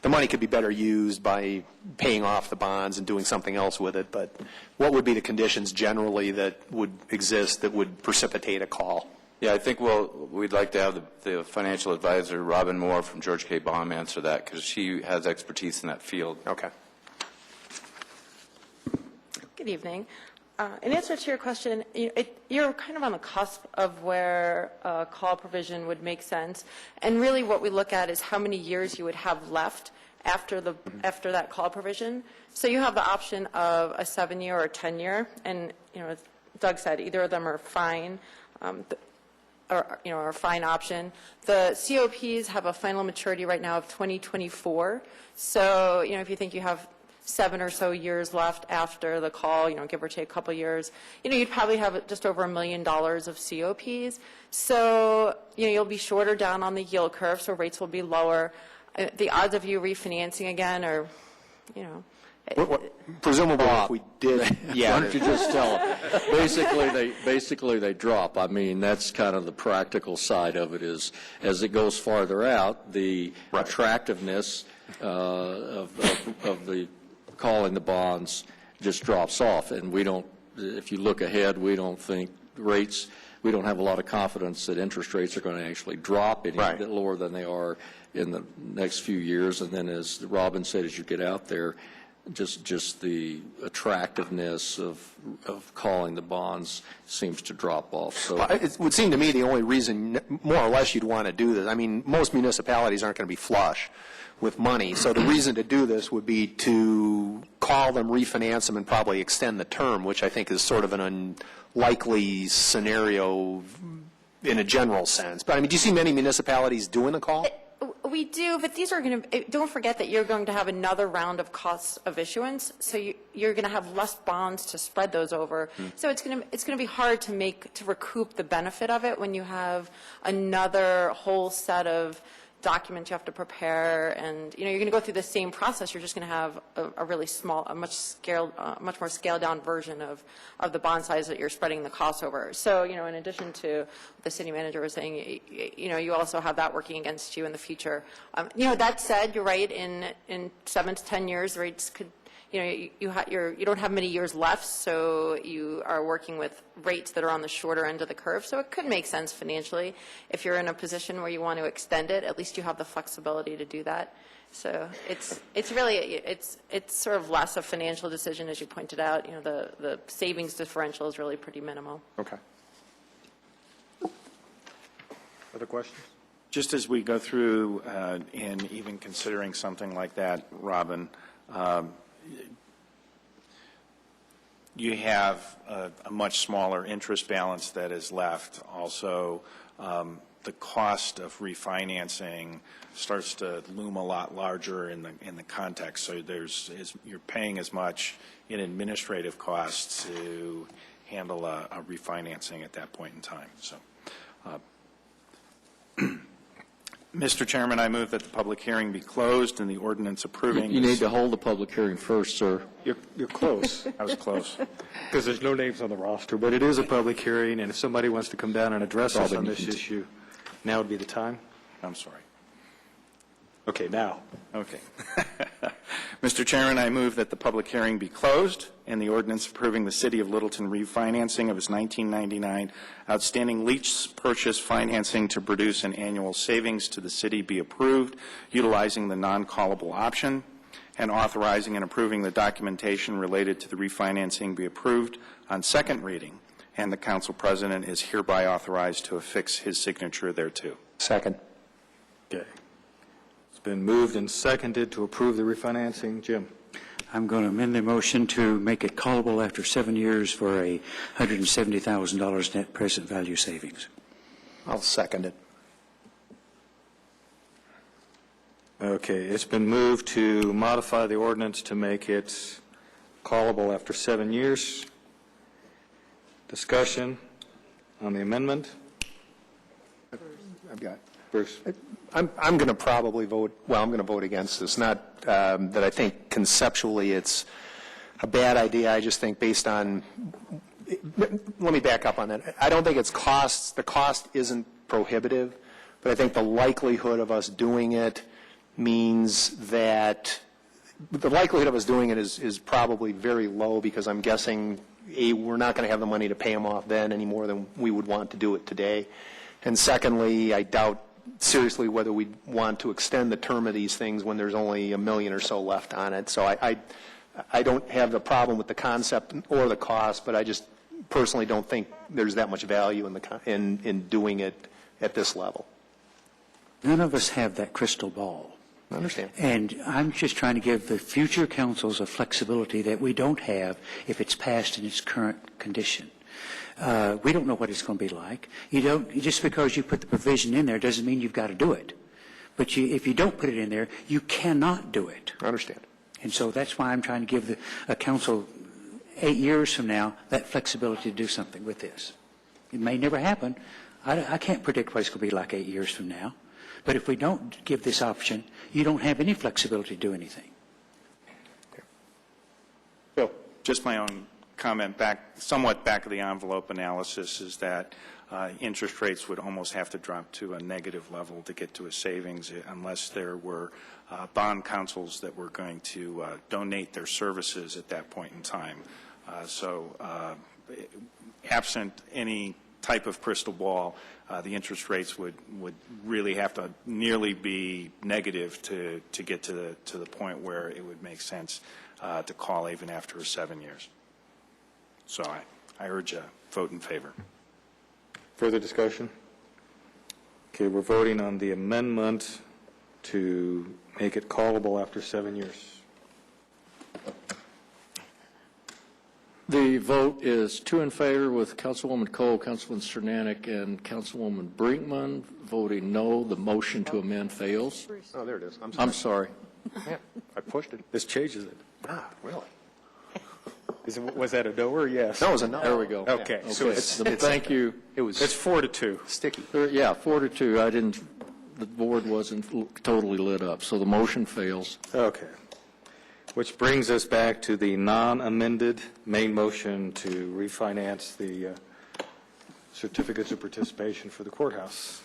the money could be better used by paying off the bonds and doing something else with it. But what would be the conditions generally that would exist that would precipitate a call? Yeah, I think we'd like to have the financial advisor, Robin Moore from George K. Baum, answer that because she has expertise in that field. Okay. Good evening. In answer to your question, you're kind of on the cusp of where a call provision would make sense. And really what we look at is how many years you would have left after that call provision. So you have the option of a 7-year or a 10-year. And, as Doug said, either of them are fine. Or a fine option. The COPs have a final maturity right now of 2024. So, if you think you have 7 or so years left after the call, give or take a couple years, you'd probably have just over $1 million of COPs. So, you'll be shorter down on the yield curve, so rates will be lower. The odds of you refinancing again are, presumably, if we did, yeah. Why don't you just tell them? Basically, they drop. I mean, that's kind of the practical side of it is, as it goes farther out, the attractiveness of the calling the bonds just drops off. And we don't, if you look ahead, we don't think rates, we don't have a lot of confidence that interest rates are going to actually drop any bit lower than they are in the next few years. And then, as Robin said, as you get out there, just the attractiveness of calling the bonds seems to drop off. So it would seem to me the only reason, more or less, you'd want to do this. I mean, most municipalities aren't going to be flush with money, so the reason to do this would be to call them, refinance them, and probably extend the term, which I think is sort of an unlikely scenario in a general sense. But I mean, do you see many municipalities doing the call? We do, but these are going to, don't forget that you're going to have another round of costs of issuance, so you're going to have less bonds to spread those over. So it's going to be hard to recoup the benefit of it when you have another whole set of documents you have to prepare, and you're going to go through the same process. You're just going to have a really small, a much more scaled down version of the bond size that you're spreading the costs over. So in addition to what the city manager was saying, you also have that working against you in the future. That said, you're right. In 7 to 10 years, rates could. You don't have many years left, so you are working with rates that are on the shorter end of the curve. So it could make sense financially. If you're in a position where you want to extend it, at least you have the flexibility to do that. So it's sort of less a financial decision, as you pointed out. The savings differential is really pretty minimal. Okay. Other questions? Just as we go through and even considering something like that, Robin, you have a much smaller interest balance that is left. Also, the cost of refinancing starts to loom a lot larger in the context. So you're paying as much in administrative costs to handle a refinancing at that point in time. So, Mr. Chairman, I move that the public hearing be closed and the ordinance approving. you need to hold the public hearing first, sir. You're close. I was close. Because there's no names on the roster, but it is a public hearing, and if somebody wants to come down and address us on this issue, now would be the time. I'm sorry. Okay, now. Okay. Mr. Chairman, I move that the public hearing be closed and the ordinance approving the City of Littleton refinancing of its 1999 outstanding lease purchase financing to produce an annual savings to the city be approved, utilizing the non-callable option, and authorizing and approving the documentation related to the refinancing be approved on second reading, and the council president is hereby authorized to affix his signature thereto. Second. Okay. It's been moved and seconded to approve the refinancing. Jim? I'm going to amend the motion to make it callable after 7 years for a $170,000 net present value savings. I'll second it. Okay, it's been moved to modify the ordinance to make it callable after 7 years. Discussion on the amendment? I've got. Bruce? I'm going to probably vote, well, I'm going to vote against this. Not that I think conceptually it's a bad idea. I just think based on, let me back up on that. I don't think it's costs. The cost isn't prohibitive, but I think the likelihood of us doing it means that the likelihood of us doing it is probably very low, because I'm guessing, A, we're not going to have the money to pay them off then any more than we would want to do it today. And secondly, I doubt seriously whether we want to extend the term of these things when there's only $1 million or so left on it. So I don't have the problem with the concept or the cost, but I just personally don't think there's that much value in doing it at this level. None of us have that crystal ball. I understand. And I'm just trying to give the future councils a flexibility that we don't have if it's passed in its current condition. We don't know what it's going to be like. Just because you put the provision in there doesn't mean you've got to do it. But if you don't put it in there, you cannot do it. I understand. And so that's why I'm trying to give a council 8 years from now that flexibility to do something with this. It may never happen. I can't predict what it's going to be like 8 years from now. But if we don't give this option, you don't have any flexibility to do anything. Bill? Just my own comment, somewhat back of the envelope analysis, is that interest rates would almost have to drop to a negative level to get to a savings, unless there were bond councils that were going to donate their services at that point in time. So absent any type of crystal ball, the interest rates would really have to nearly be negative to get to the point where it would make sense to call even after 7 years. So I urge a vote in favor. Further discussion? Okay, we're voting on the amendment to make it callable after 7 years. The vote is 2 in favor, with Councilwoman Cole, Councilman Cernanek, and Councilwoman Brinkman voting no. The motion to amend fails. Oh, there it is. I'm sorry. Yeah, I pushed it. This changes it. Ah, really? Was that a no or yes? No, it was a no. There we go. Okay. Okay. So Thank you. it's 4-2. Sticky. Yeah, 4-2. The board wasn't totally lit up, so the motion fails. Okay. Which brings us back to the non-amended main motion to refinance the certificates of participation for the courthouse.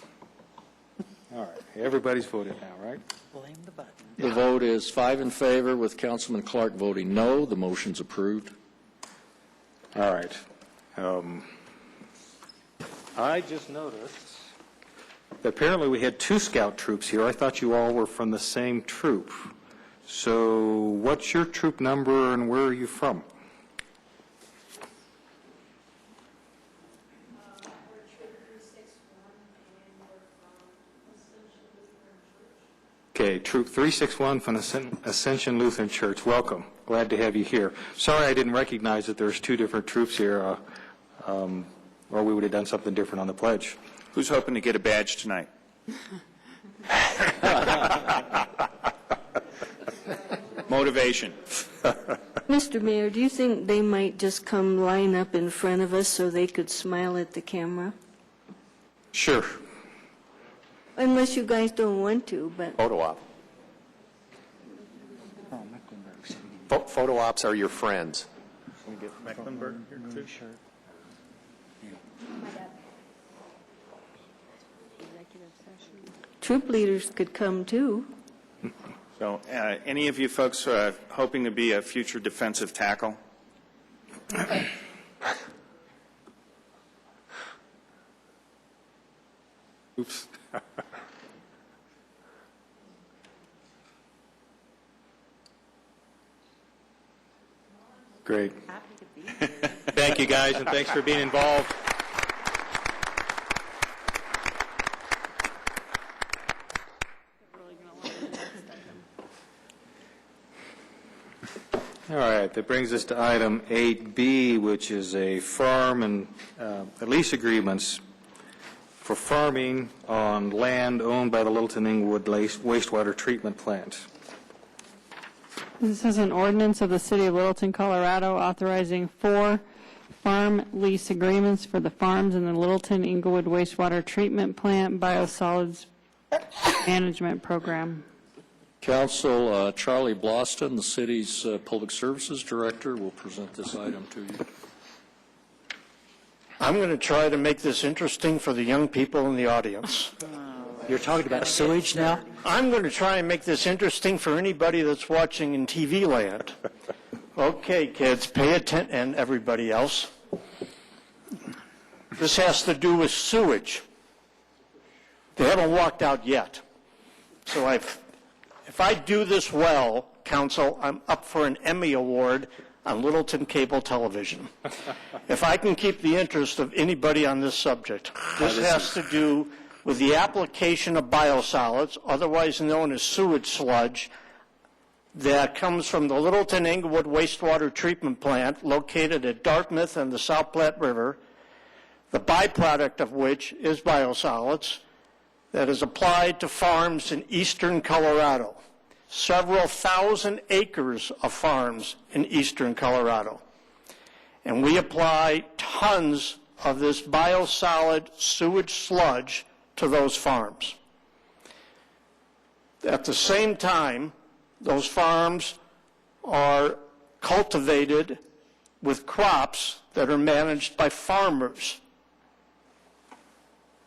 All right. Everybody's voted now, right? Blame the button. The vote is 5 in favor, with Councilman Clark voting no. The motion's approved. All right. I just noticed that apparently we had 2 scout troops here. I thought you all were from the same troop. So what's your troop number and where are you from? Okay, Troop 361 from Ascension Lutheran Church. Welcome. Glad to have you here. Sorry I didn't recognize that there's 2 different troops here, or we would have done something different on the pledge. Who's hoping to get a badge tonight? Motivation. Mr. Mayor, do you think they might just come line up in front of us so they could smile at the camera? Sure. Unless you guys don't want to, but... Photo op. Photo ops are your friends. Can we get Mecklenburg here too? Sure. Troop leaders could come too. So, any of you folks hoping to be a future defensive tackle? Oops. Great. Thank you, guys, and thanks for being involved. All right, that brings us to item 8B, which is a farm and lease agreements for farming on land owned by the Littleton Inglewood wastewater treatment plant. This is an ordinance of the City of Littleton, Colorado, authorizing 4 farm lease agreements for the farms in the Littleton Inglewood wastewater treatment plant biosolids management program. Council, Charlie Bloston, the city's Public Services Director, will present this item to you. I'm going to try to make this interesting for the young people in the audience. You're talking about sewage now? I'm going to try and make this interesting for anybody that's watching in TV land. Okay, kids, pay attention, and everybody else. This has to do with sewage. They haven't walked out yet. So if I do this well, Council, I'm up for an Emmy Award on Littleton Cable Television. If I can keep the interest of anybody on this subject, this has to do with the application of biosolids, otherwise known as sewage sludge, that comes from the Littleton Inglewood wastewater treatment plant located at Dartmouth and the South Platte River, the byproduct of which is biosolids that is applied to farms in eastern Colorado. Several thousand acres of farms in eastern Colorado. And we apply tons of this biosolid sewage sludge to those farms. At the same time, those farms are cultivated with crops that are managed by farmers.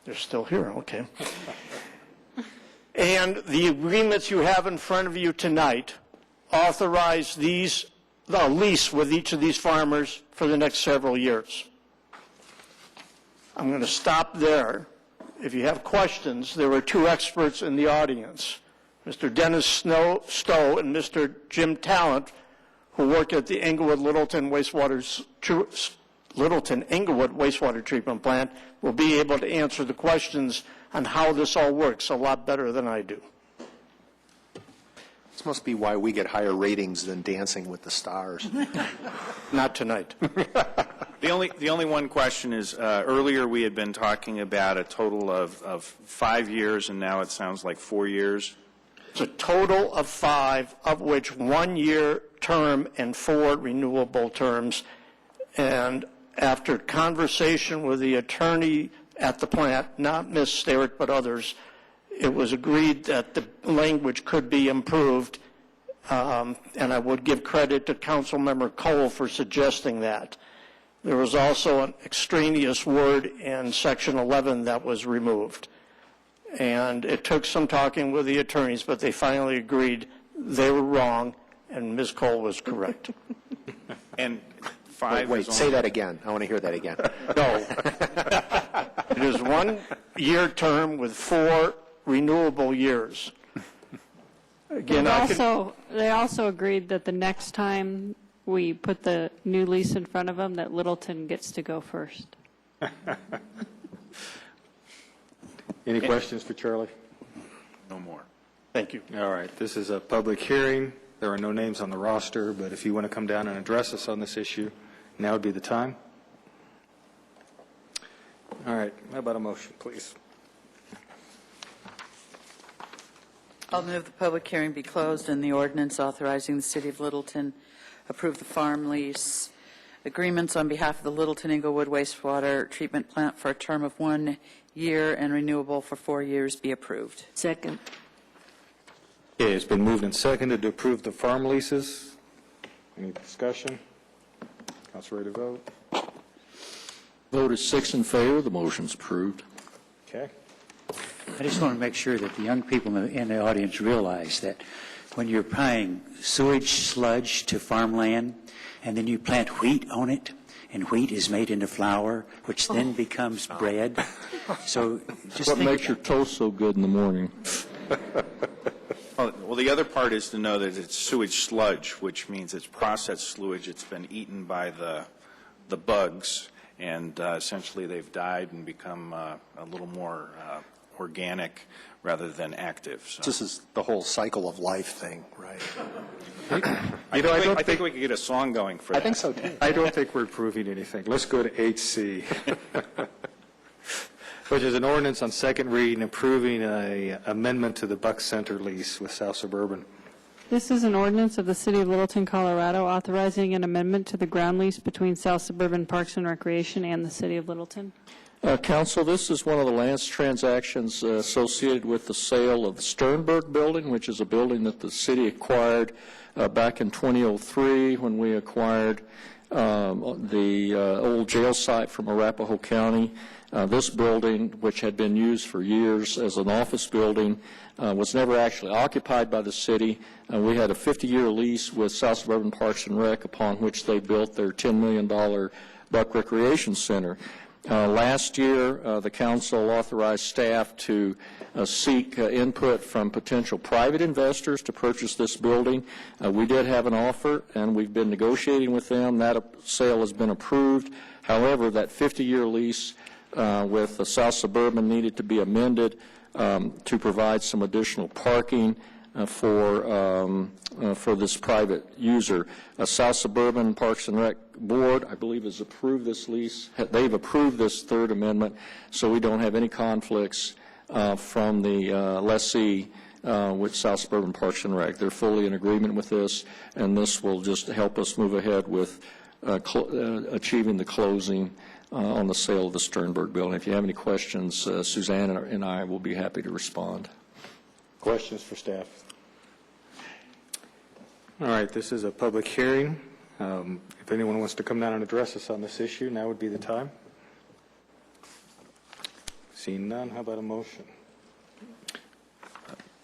They're still here, okay. And the agreements you have in front of you tonight authorize the lease with each of these farmers for the next several years. I'm going to stop there. If you have questions, there were 2 experts in the audience, Mr. Dennis Stowe and Mr. Jim Talent, who work at the Littleton Inglewood wastewater treatment plant, will be able to answer the questions on how this all works a lot better than I do. This must be why we get higher ratings than Dancing with the Stars. Not tonight. The only one question is, earlier we had been talking about a total of 5 years, and now it sounds like 4 years. It's a total of 5, of which 1-year term and 4 renewable terms. And after conversation with the attorney at the plant, not Ms. Sterritt but others, it was agreed that the language could be improved, and I would give credit to Councilmember Cole for suggesting that. There was also an extraneous word in Section 11 that was removed. And it took some talking with the attorneys, but they finally agreed they were wrong, and Ms. Cole was correct. And 5 Wait, say that again. I want to hear that again. No. It is 1-year term with 4 renewable years. Again, They also agreed that the next time we put the new lease in front of them, that Littleton gets to go first. Any questions for Charlie? No more. Thank you. All right, this is a public hearing. There are no names on the roster, but if you want to come down and address us on this issue, now would be the time. All right, how about a motion, please? I'll move the public hearing be closed and the ordinance authorizing the City of Littleton approve the farm lease agreements on behalf of the Littleton Inglewood wastewater treatment plant for a term of 1 year and renewable for 4 years be approved. Second. Okay, it's been moved and seconded to approve the farm leases. Any discussion? Council ready to vote? Vote is 6 in favor. The motion's approved. Okay. I just want to make sure that the young people in the audience realize that when you're applying sewage sludge to farmland, and then you plant wheat on it, and wheat is made into flour, which then becomes bread. So just What think makes your toast so good in the morning? Well, the other part is to know that it's sewage sludge, which means it's processed sewage. It's been eaten by the bugs, and essentially they've died and become a little more organic rather than active. So. This is the whole cycle of life thing, right? I think we could get a song going for that. I think so, too. I don't think we're proving anything. Let's go to 8C, which is an ordinance on second reading approving an amendment to the Buck Center lease with South Suburban. This is an ordinance of the City of Littleton, Colorado, authorizing an amendment to the ground lease between South Suburban Parks and Recreation and the City of Littleton. Council, this is one of the last transactions associated with the sale of the Sternberg building, which is a building that the city acquired back in 2003 when we acquired the old jail site from Arapahoe County. This building, which had been used for years as an office building, was never actually occupied by the city. We had a 50-year lease with South Suburban Parks and Rec, upon which they built their $10 million Buck Recreation Center. Last year, the council authorized staff to seek input from potential private investors to purchase this building. We did have an offer, and we've been negotiating with them. That sale has been approved. However, that 50-year lease with South Suburban needed to be amended to provide some additional parking for this private user. South Suburban Parks and Rec Board, I believe, has approved this lease. They've approved this third amendment, so we don't have any conflicts from the lessee with South Suburban Parks and Rec. They're fully in agreement with this, and this will just help us move ahead with achieving the closing on the sale of the Sternberg building. If you have any questions, Suzanne and I will be happy to respond. Questions for staff? All right, this is a public hearing. If anyone wants to come down and address us on this issue, now would be the time. Seeing none, how about a motion?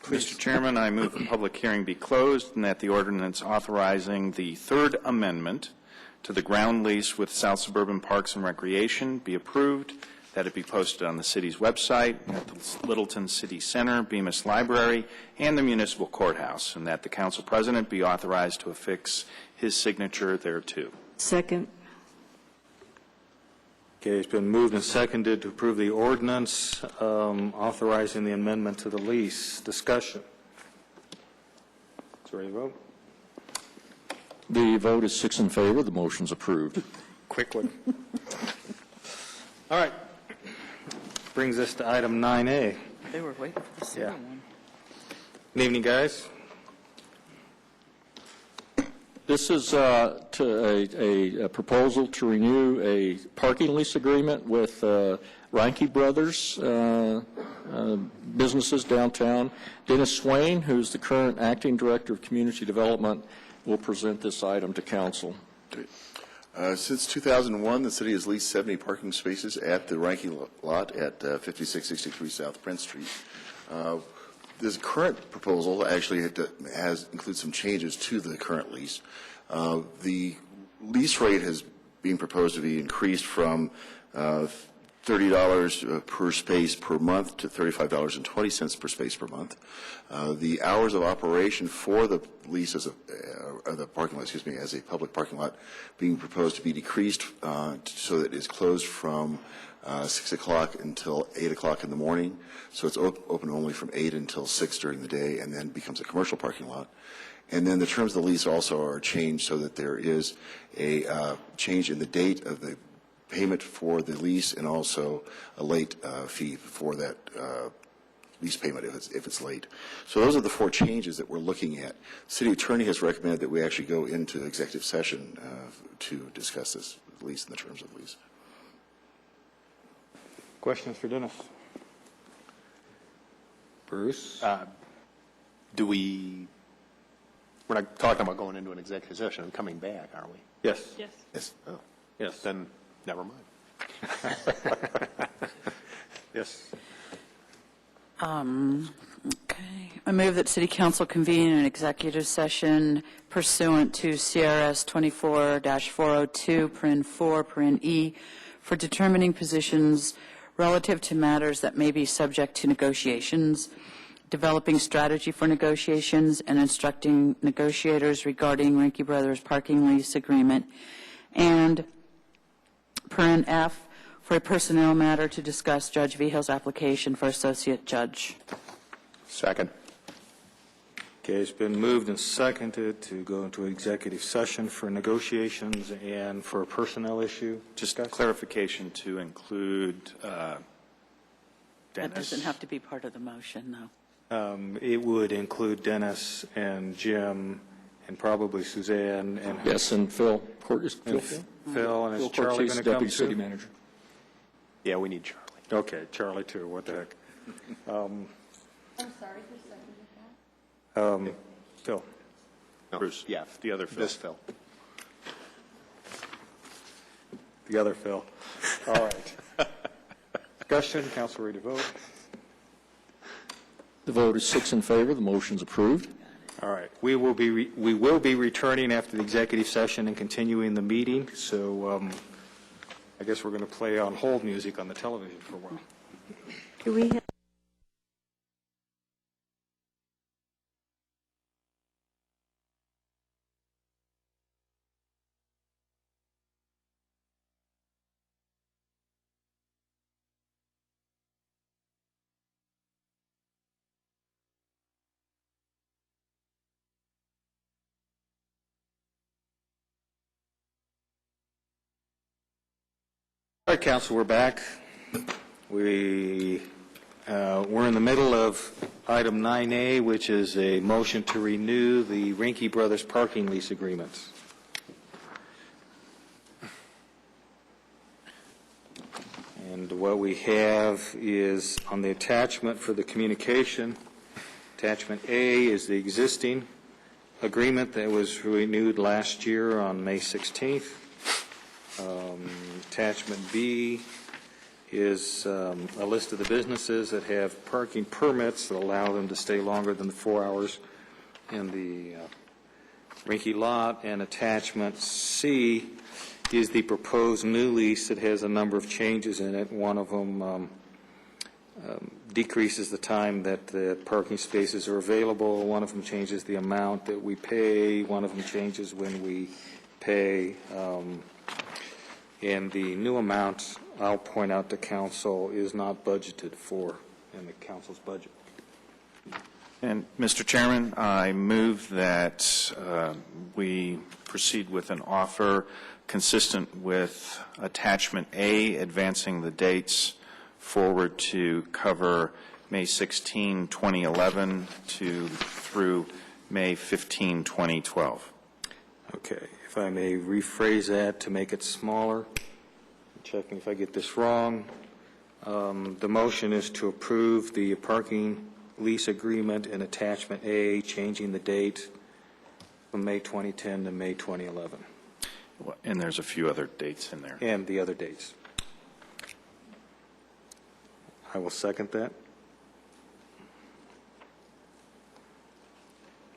Mr. Chairman, I move the public hearing be closed and that the ordinance authorizing the third amendment to the ground lease with South Suburban Parks and Recreation be approved, that it be posted on the city's website, at the Littleton City Center, Bemis Library, and the municipal courthouse, and that the council president be authorized to affix his signature thereto. Second. Okay, it's been moved and seconded to approve the ordinance authorizing the amendment to the lease. Discussion. Is ready to vote? The vote is 6 in favor. The motion's approved. Quick one. All right. Brings us to item 9A. They were waiting for the city one. Good evening, guys. This is a proposal to renew a parking lease agreement with Reinke Brothers businesses downtown. Dennis Swain, who's the current acting director of community development, will present this item to council. Since 2001, the city has leased 70 parking spaces at the Reinke lot at 5663 South Prince Street. This current proposal actually includes some changes to the current lease. The lease rate has been proposed to be increased from $30 per space per month to $35.20 per space per month. The hours of operation for the lease as the parking lot, as a public parking lot, being proposed to be decreased so that it is closed from 6 o'clock until 8 o'clock in the morning. So it's open only from 8 until 6 during the day, and then becomes a commercial parking lot. And then the terms of the lease also are changed so that there is a change in the date of the payment for the lease, and also a late fee for that lease payment if it's late. So those are the 4 changes that we're looking at. The city attorney has recommended that we actually go into executive session to discuss this lease and the terms of the lease. Questions for Dennis? Bruce? We're not talking about going into an executive session and coming back, are we? Yes. Yes. Yes. Oh, Yes. then never mind. Yes. Okay. I move that City Council convene an executive session pursuant to CRS 24-402(4)(e) for determining positions relative to matters that may be subject to negotiations, developing strategy for negotiations, and instructing negotiators regarding Rinke Brothers parking lease agreement, and (F) for a personnel matter to discuss Judge Vihil's application for associate judge. Second. Okay, it's been moved and seconded to go into executive session for negotiations and for a personnel issue. Just clarification to include That Dennis. doesn't have to be part of the motion, though. It would include Dennis and Jim and probably Suzanne and Yes, and Phil. Is Phil? Phil, and is Phil Charlie Cortese, going to come Deputy City too? Manager. Yeah, we need Charlie. Okay, Charlie too, what the heck. I'm sorry, who seconded Phil. No, Bruce. Yeah, The other Phil. this Phil. The other Phil. All right. Discussion, council ready to vote? The vote is 6 in favor. The motion's approved. All right. We will be returning after the executive session and continuing the meeting, so I guess we're going to play on hold music on the television for a while. Do we have All right, council, we're back. We're in the middle of item 9A, which is a motion to renew the Rinke Brothers parking lease agreements. And what we have is on the attachment for the communication, attachment A is the existing agreement that was renewed last year on May 16th. Attachment B is a list of the businesses that have parking permits that allow them to stay longer than the 4 hours in the Rinke lot. And attachment C is the proposed new lease that has a number of changes in it. One of them decreases the time that the parking spaces are available. One of them changes the amount that we pay. One of them changes when we pay. And the new amount, I'll point out to council, is not budgeted for in the council's budget. And, Mr. Chairman, I move that we proceed with an offer consistent with Attachment A, advancing the dates forward to cover May 16, 2011 through May 15, 2012. Okay, if I may rephrase that to make it smaller, checking if I get this wrong. The motion is to approve the parking lease agreement in Attachment A, changing the date from May 2010 to May 2011. And there's a few other dates in there. And the other dates. I will second that.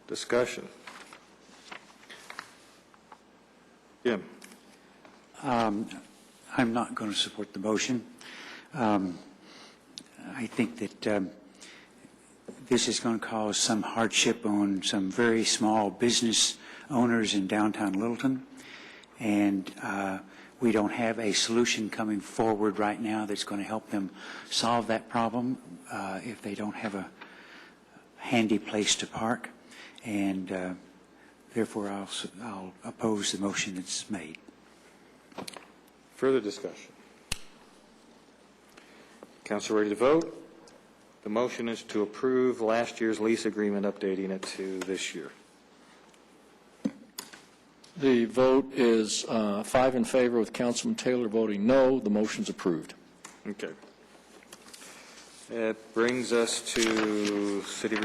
Discussion. Jim. I'm not going to support the motion. I think that this is going to cause some hardship on some very small business owners in downtown Littleton, and we don't have a solution coming forward right now that's going to help them solve that problem if they don't have a handy place to park, and therefore I'll oppose the motion that's made. Further discussion. Council ready to vote? The motion is to approve last year's lease agreement, updating it to this year. The vote is 5 in favor with Councilman Taylor voting no. The motion's approved. Okay. That brings us to city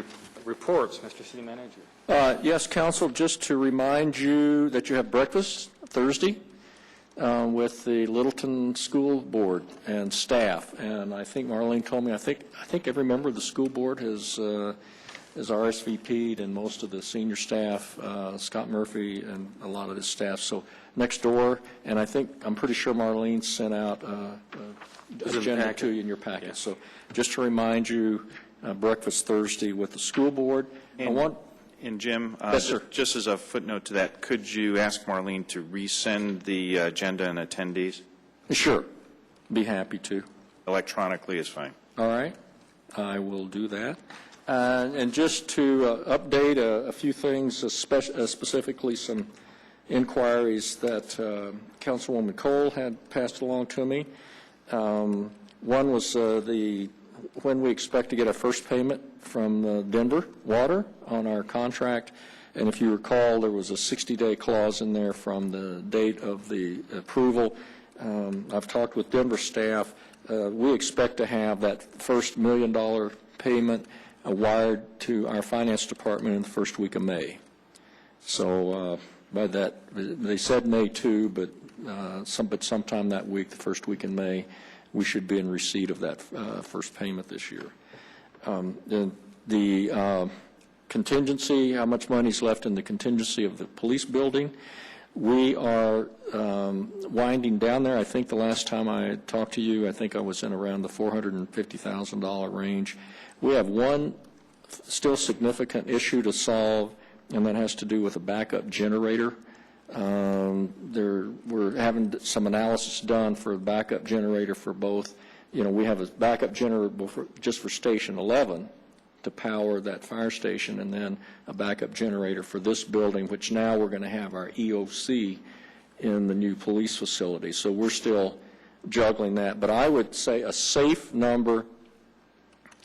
reports. Mr. City Manager. Yes, Council, just to remind you that you have breakfast Thursday with the Littleton School Board and staff. And I think Marlene told me, I think every member of the school board has RSVP'd, and most of the senior staff, Scott Murphy and a lot of his staff. So next door, and I'm pretty sure Marlene sent out agenda to you in your packet. Yeah. So just to remind you, breakfast Thursday with the school board. And Jim, yes, sir. Just as a footnote to that, could you ask Marlene to resend the agenda and attendees? Sure. Be happy to. Electronically is fine. All right. I will do that. And just to update a few things, specifically some inquiries that Councilwoman Cole had passed along to me. One was when we expect to get our first payment from Denver Water on our contract. And if you recall, there was a 60-day clause in there from the date of the approval. I've talked with Denver staff. We expect to have that first $1 million payment wired to our finance department in the first week of May. So by that, they said May 2, but sometime that week, the first week in May, we should be in receipt of that first payment this year. The contingency, how much money is left in the contingency of the police building, we are winding down there. I think the last time I talked to you, I think I was in around the $450,000 range. We have one still significant issue to solve, and that has to do with a backup generator. We're having some analysis done for a backup generator for both. We have a backup generator just for Station 11 to power that fire station, and then a backup generator for this building, which now we're going to have our EOC in the new police facility. So we're still juggling that. But I would say a safe number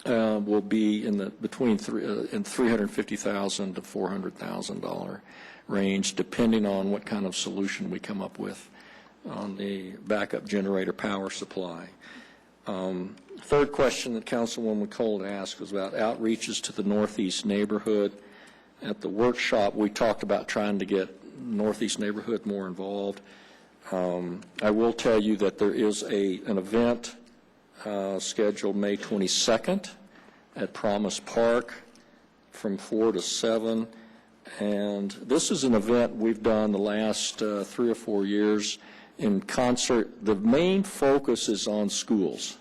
will be in between $350,000 to $400,000 range, depending on what kind of solution we come up with on the backup generator power supply. Third question that Councilwoman Cole asked was about outreaches to the Northeast neighborhood. At the workshop, we talked about trying to get Northeast neighborhood more involved. I will tell you that there is an event scheduled May 22nd at Promise Park from 4 to 7. And this is an event we've done the last 3 or 4 years in concert. The main focus is on schools.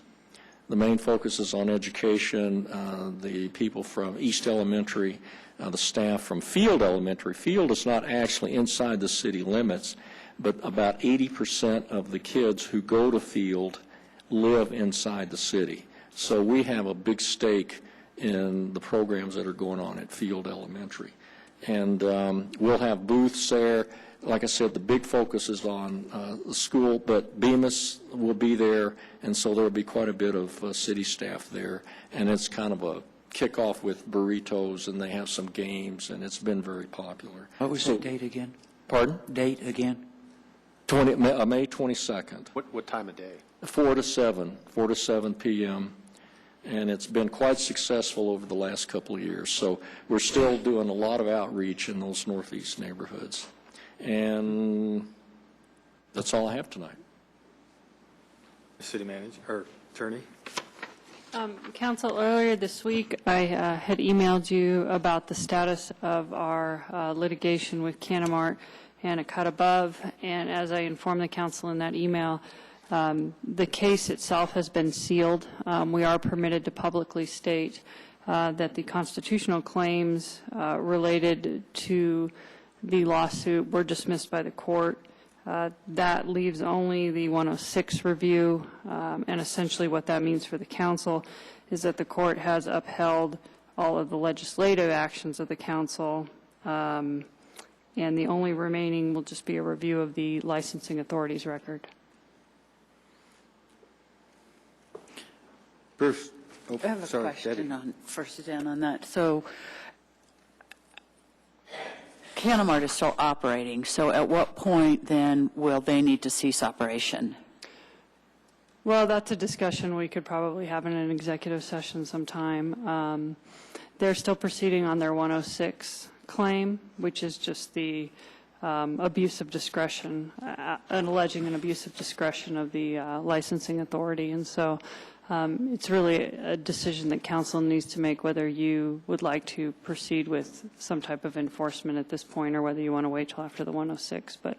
The main focus is on education. The people from East Elementary, the staff from Field Elementary. Field is not actually inside the city limits, but about 80% of the kids who go to Field live inside the city. So we have a big stake in the programs that are going on at Field Elementary. And we'll have booths there. Like I said, the big focus is on the school, but Bemis will be there, and so there will be quite a bit of city staff there. And it's kind of a kickoff with burritos, and they have some games, and it's been very popular. What was the date again? Pardon? Date again? May 22nd. What time of day? 4 to 7 p.m., and it's been quite successful over the last couple of years. So we're still doing a lot of outreach in those Northeast neighborhoods. And that's all I have tonight. City manager, or attorney? Council, earlier this week, I had emailed you about the status of our litigation with Canamart and A Cut Above, and as I informed the council in that email, the case itself has been sealed. We are permitted to publicly state that the constitutional claims related to the lawsuit were dismissed by the court. That leaves only the 106 review, and essentially what that means for the council is that the court has upheld all of the legislative actions of the council, and the only remaining will just be a review of the licensing authority's record. Bruce. I have a question first down on that. So Canamart is still operating, so at what point then will they need to cease operation? Well, that's a discussion we could probably have in an executive session sometime. They're still proceeding on their 106 claim, which is just the abuse of discretion, and alleging an abuse of discretion of the licensing authority. And so it's really a decision that council needs to make, whether you would like to proceed with some type of enforcement at this point or whether you want to wait till after the 106. But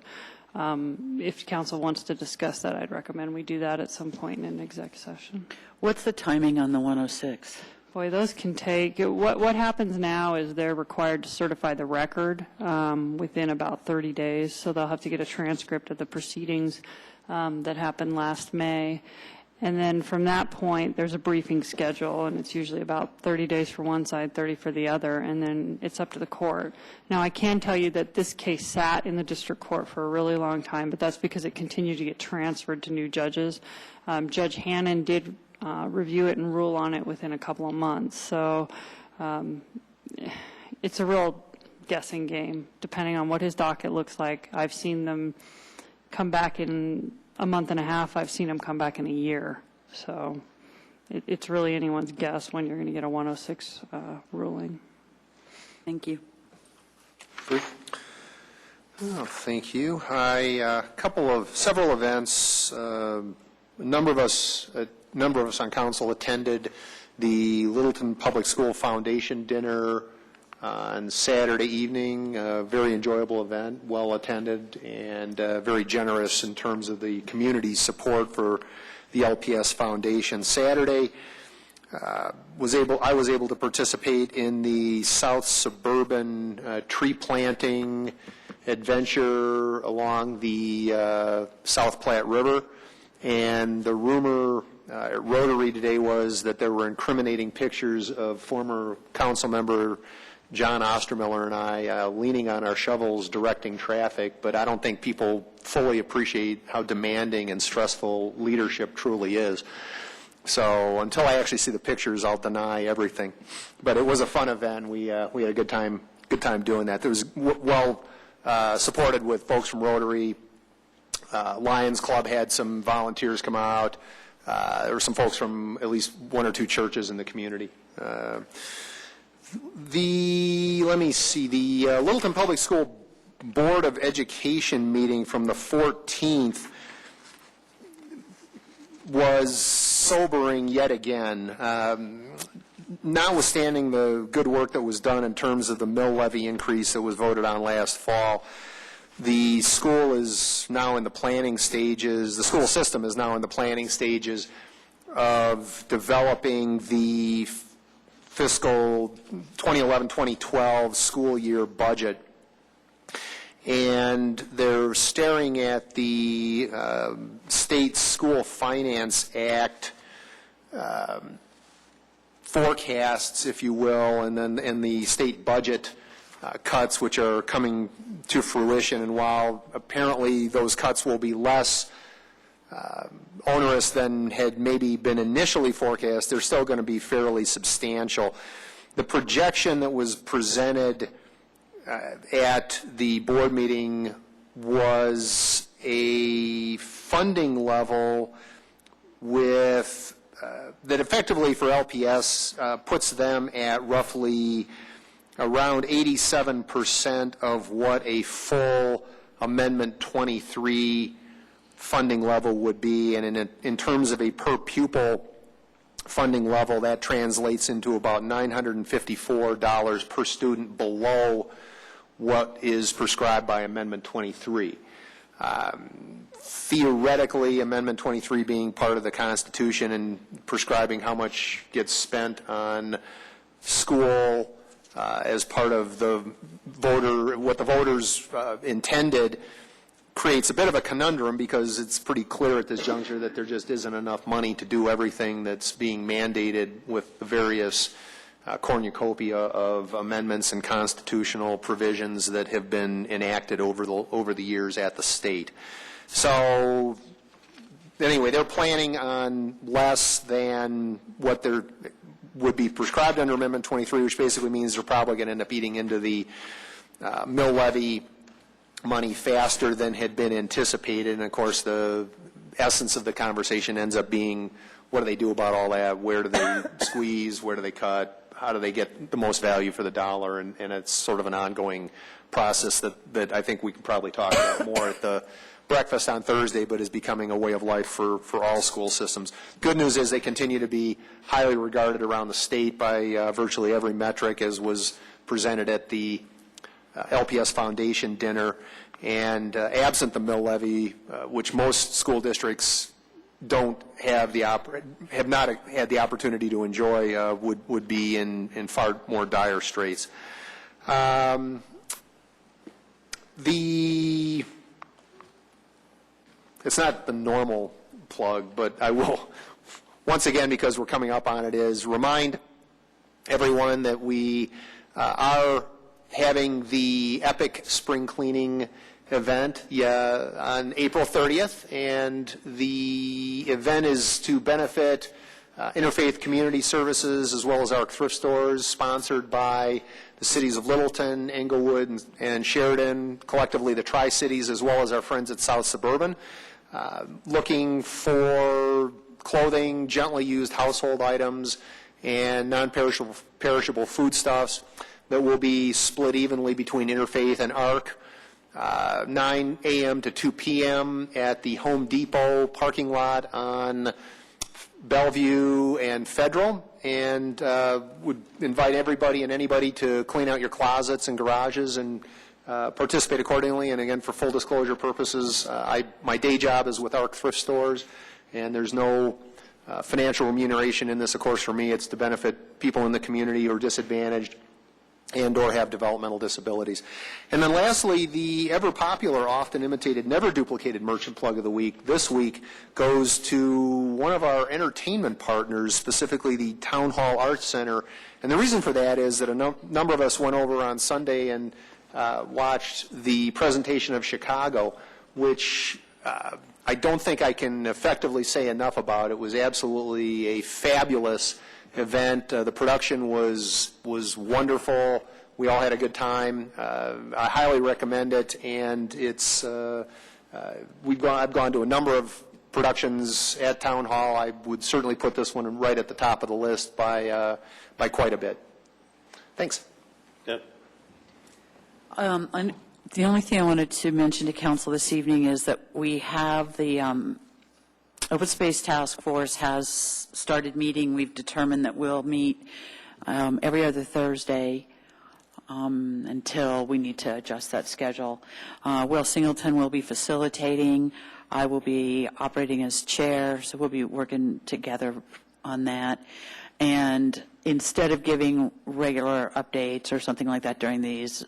if council wants to discuss that, I'd recommend we do that at some point in an exec session. What's the timing on the 106? Boy, those can take, what happens now is they're required to certify the record within about 30 days, so they'll have to get a transcript of the proceedings that happened last May. And then from that point, there's a briefing schedule, and it's usually about 30 days for one side, 30 for the other, and then it's up to the court. Now, I can tell you that this case sat in the district court for a really long time, but that's because it continued to get transferred to new judges. Judge Hannon did review it and rule on it within a couple of months. So it's a real guessing game, depending on what his docket looks like. I've seen them come back in a month and a half. I've seen them come back in a year. So it's really anyone's guess when you're going to get a 106 ruling. Thank you. Oh, thank you. Several events. A number of us on council attended the Littleton Public School Foundation dinner on Saturday evening. A very enjoyable event, well attended, and very generous in terms of the community's support for the LPS Foundation. Saturday, I was able to participate in the South Suburban tree planting adventure along the South Platte River. And the rumor at Rotary today was that there were incriminating pictures of former council member John Ostermiller and I leaning on our shovels directing traffic, but I don't think people fully appreciate how demanding and stressful leadership truly is. So until I actually see the pictures, I'll deny everything. But it was a fun event. We had a good time doing that. It was well supported with folks from Rotary. Lions Club had some volunteers come out. There were some folks from at least one or two churches in the community. The Littleton Public School Board of Education meeting from the 14th was sobering yet again. Notwithstanding the good work that was done in terms of the mill levy increase that was voted on last fall, the school is now in the planning stages, the school system is now in the planning stages of developing the fiscal 2011-2012 school year budget. And they're staring at the State School Finance Act forecasts, if you will, and the state budget cuts, which are coming to fruition. And while apparently those cuts will be less onerous than had maybe been initially forecast, they're still going to be fairly substantial. The projection that was presented at the board meeting was a funding level with that effectively for LPS puts them at roughly around 87% of what a full Amendment 23 funding level would be, and in terms of a per pupil funding level, that translates into about $954 per student below what is prescribed by Amendment 23. Theoretically, Amendment 23 being part of the Constitution and prescribing how much gets spent on school as part of what the voters intended, creates a bit of a conundrum, because it's pretty clear at this juncture that there just isn't enough money to do everything that's being mandated with the various cornucopia of amendments and constitutional provisions that have been enacted over the years at the state. So anyway, they're planning on less than what would be prescribed under Amendment 23, which basically means they're probably going to end up eating into the mill levy money faster than had been anticipated. And of course, the essence of the conversation ends up being what do they do about all that? Where do they squeeze? Where do they cut? How do they get the most value for the dollar? And it's sort of an ongoing process that I think we can probably talk about more at the breakfast on Thursday, but is becoming a way of life for all school systems. Good news is they continue to be highly regarded around the state by virtually every metric, as was presented at the LPS Foundation dinner. And absent the mill levy, which most school districts don't have have not had the opportunity to enjoy, would be in far more dire straits. It's not the normal plug, but I will, once again, because we're coming up on it, is remind everyone that we are having the Epic Spring Cleaning event on April 30th, and the event is to benefit interfaith community services as well as our thrift stores, sponsored by the cities of Littleton, Englewood, and Sheridan, collectively the Tri-Cities, as well as our friends at South Suburban, looking for clothing, gently used household items, and non-perishable foodstuffs that will be split evenly between Interfaith and ARC. 9 a.m. to 2 p.m. at the Home Depot parking lot on Bellevue and Federal, and would invite everybody and anybody to clean out your closets and garages and participate accordingly. And again, for full disclosure purposes, my day job is with ARC Thrift Stores, and there's no financial remuneration in this. Of course, for me, it's to benefit people in the community who are disadvantaged and or have developmental disabilities. And then lastly, the ever popular, often imitated, never duplicated merchant plug of the week this week goes to one of our entertainment partners, specifically the Town Hall Arts Center. And the reason for that is that a number of us went over on Sunday and watched the presentation of Chicago, which I don't think I can effectively say enough about. It was absolutely a fabulous event. The production was wonderful. We all had a good time. I highly recommend it, and it's I've gone to a number of productions at Town Hall. I would certainly put this one right at the top of the list by quite a bit. Thanks. Yep. The only thing I wanted to mention to council this evening is that we have the Open Space Task Force has started meeting. We've determined that we'll meet every other Thursday until we need to adjust that schedule. Will Singleton will be facilitating. I will be operating as chair, so we'll be working together on that. And instead of giving regular updates or something like that during these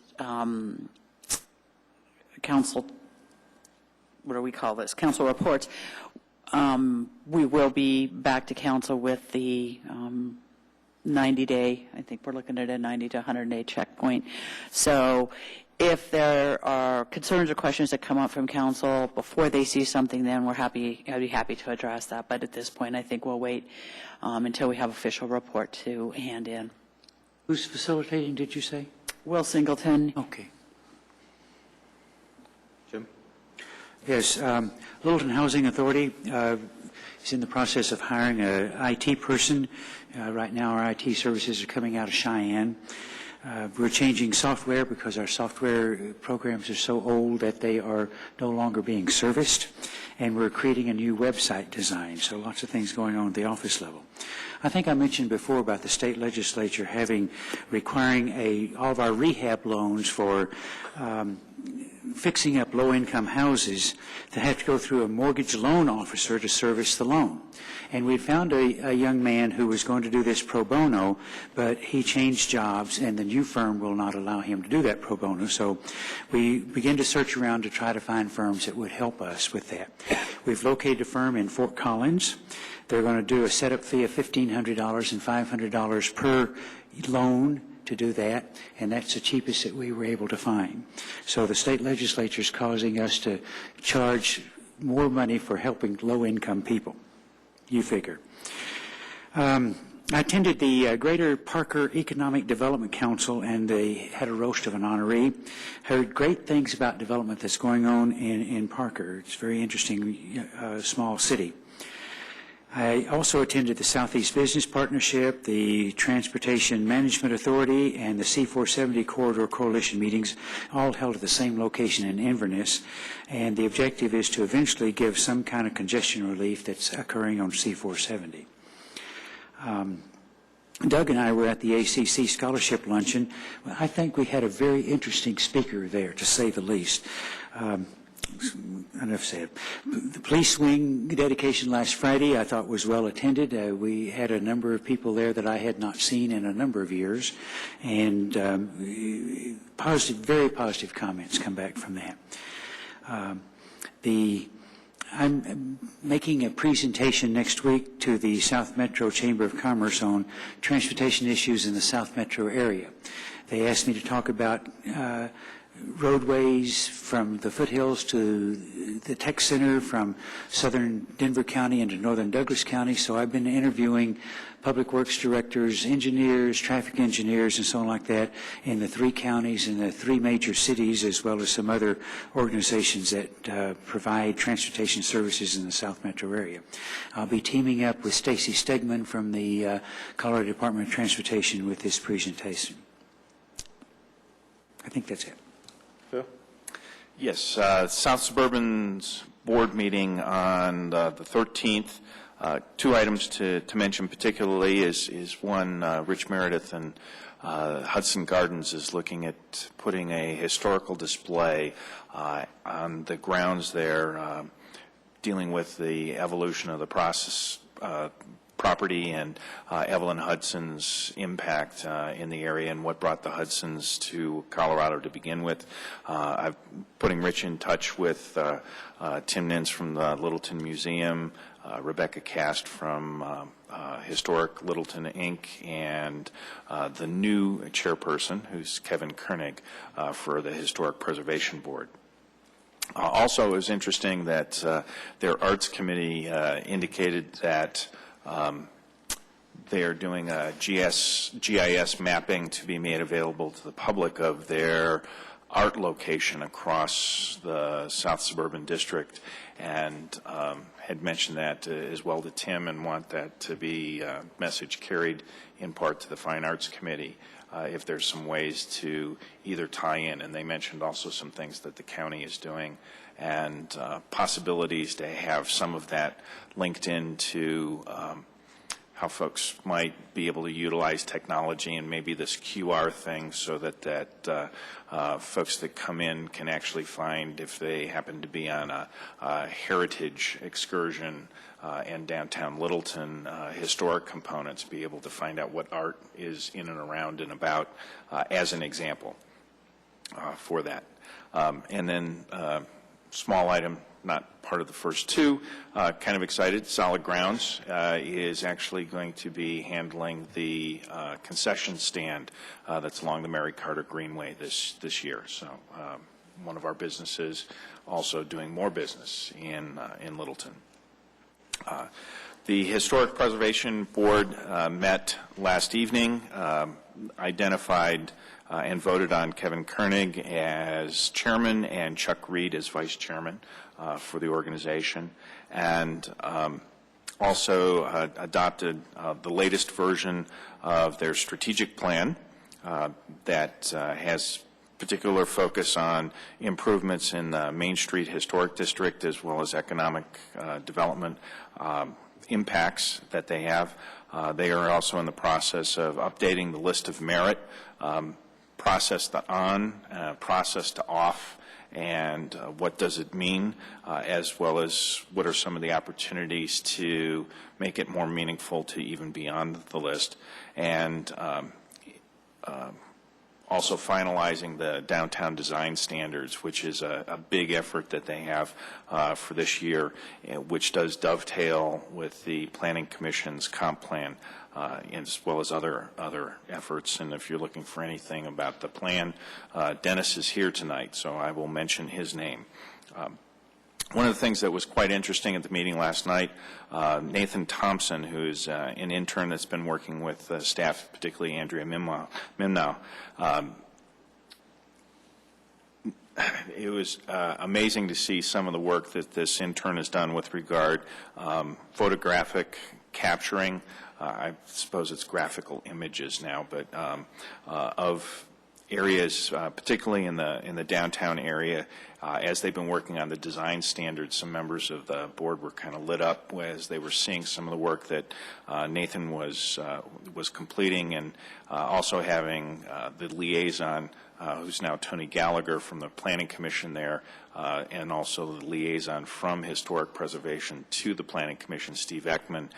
council, what do we call this, council reports, we will be back to council with the 90-day, I think we're looking at a 90 to 100-day checkpoint. So if there are concerns or questions that come up from council before they see something, then I'd be happy to address that. But at this point, I think we'll wait until we have official report to hand in. Who's facilitating, did you say? Will Singleton. Okay. Jim? Yes, Littleton Housing Authority is in the process of hiring an IT person. Right now, our IT services are coming out of Cheyenne. We're changing software because our software programs are so old that they are no longer being serviced, and we're creating a new website design, so lots of things going on at the office level. I think I mentioned before about the state legislature requiring all of our rehab loans for fixing up low-income houses that have to go through a mortgage loan officer to service the loan. And we found a young man who was going to do this pro bono, but he changed jobs, and the new firm will not allow him to do that pro bono. So we began to search around to try to find firms that would help us with that. We've located a firm in Fort Collins. They're going to do a setup fee of $1,500 and $500 per loan to do that, and that's the cheapest that we were able to find. So the state legislature is causing us to charge more money for helping low-income people. You figure. I attended the Greater Parker Economic Development Council, and they had a roast of an honoree. Heard great things about development that's going on in Parker. It's a very interesting small city. I also attended the Southeast Business Partnership, the Transportation Management Authority, and the C470 Corridor Coalition meetings, all held at the same location in Inverness. And the objective is to eventually give some kind of congestion relief that's occurring on C470. Doug and I were at the ACC Scholarship Luncheon. Well, I think we had a very interesting speaker there, to say the least. Enough said. The police wing dedication last Friday I thought was well attended. We had a number of people there that I had not seen in a number of years, and very positive comments come back from that. I'm making a presentation next week to the South Metro Chamber of Commerce on transportation issues in the South Metro area. They asked me to talk about roadways from the foothills to the tech center, from southern Denver County into northern Douglas County. So I've been interviewing public works directors, engineers, traffic engineers, and so on like that in the 3 counties and the 3 major cities, as well as some other organizations that provide transportation services in the South Metro area. I'll be teaming up with Stacy Stegman from the Colorado Department of Transportation with this presentation. I think that's it. Yes, South Suburban's board meeting on the 13th. 2 items to mention particularly is one, Rich Meredith and Hudson Gardens is looking at putting a historical display on the grounds there, dealing with the evolution of the process property and Evelyn Hudson's impact in the area and what brought the Hudsons to Colorado to begin with. I'm putting Rich in touch with Tim Nins from the Littleton Museum, Rebecca Cast from Historic Littleton, Inc., and the new chairperson, who's Kevin Koenig, for the Historic Preservation Board. Also, it was interesting that their arts committee indicated that they are doing a GIS mapping to be made available to the public of their art location across the South Suburban District, and had mentioned that as well to Tim and want that to be message carried in part to the Fine Arts Committee if there's some ways to either tie in, and they mentioned also some things that the county is doing and possibilities to have some of that linked into how folks might be able to utilize technology and maybe this QR thing so that folks that come in can actually find, if they happen to be on a heritage excursion and downtown Littleton, historic components, be able to find out what art is in and around and about as an example for that. And then small item, not part of the first 2, kind of excited, Solid Grounds is actually going to be handling the concession stand that's along the Mary Carter Greenway this year. So one of our businesses also doing more business in Littleton. The Historic Preservation Board met last evening, identified and voted on Kevin Koenig as chairman and Chuck Reed as vice chairman for the organization, and also adopted the latest version of their strategic plan that has particular focus on improvements in the Main Street Historic District as well as economic development impacts that they have. They are also in the process of updating the list of merit, process to on, process to off, and what does it mean, as well as what are some of the opportunities to make it more meaningful to even beyond the list, and also finalizing the downtown design standards, which is a big effort that they have for this year, which does dovetail with the Planning Commission's comp plan, as well as other efforts. And if you're looking for anything about the plan, Dennis is here tonight, so I will mention his name. One of the things that was quite interesting at the meeting last night, Nathan Thompson, who's an intern that's been working with staff, particularly Andrea Mimnow, it was amazing to see some of the work that this intern has done with regard photographic capturing. I suppose it's graphical images now, but of areas, particularly in the downtown area, as they've been working on the design standards. Some members of the board were kind of lit up as they were seeing some of the work that Nathan was completing, and also having the liaison, who's now Tony Gallagher from the Planning Commission there, and also the liaison from Historic Preservation to the Planning Commission, Steve Ekman.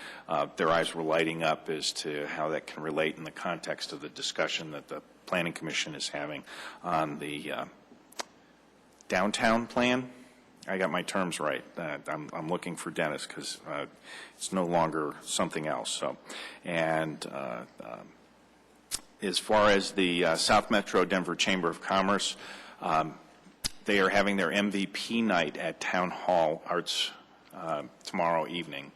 Their eyes were lighting up as to how that can relate in the context of the discussion that the Planning Commission is having on the downtown plan. I got my terms right. I'm looking for Dennis because it's no longer something else. So, and as far as the South Metro Denver Chamber of Commerce, they are having their MVP night at Town Hall Arts tomorrow evening.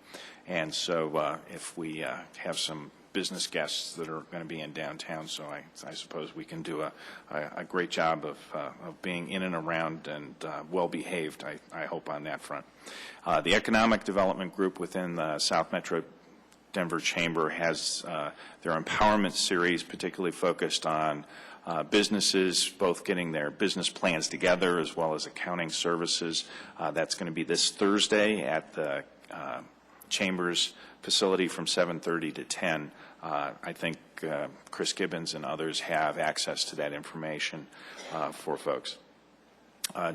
And so if we have some business guests that are going to be in downtown, so I suppose we can do a great job of being in and around and well behaved, I hope, on that front. The Economic Development Group within the South Metro Denver Chamber has their empowerment series particularly focused on businesses, both getting their business plans together as well as accounting services. That's going to be this Thursday at the Chamber's facility from 7:30 to 10. I think Chris Gibbons and others have access to that information for folks.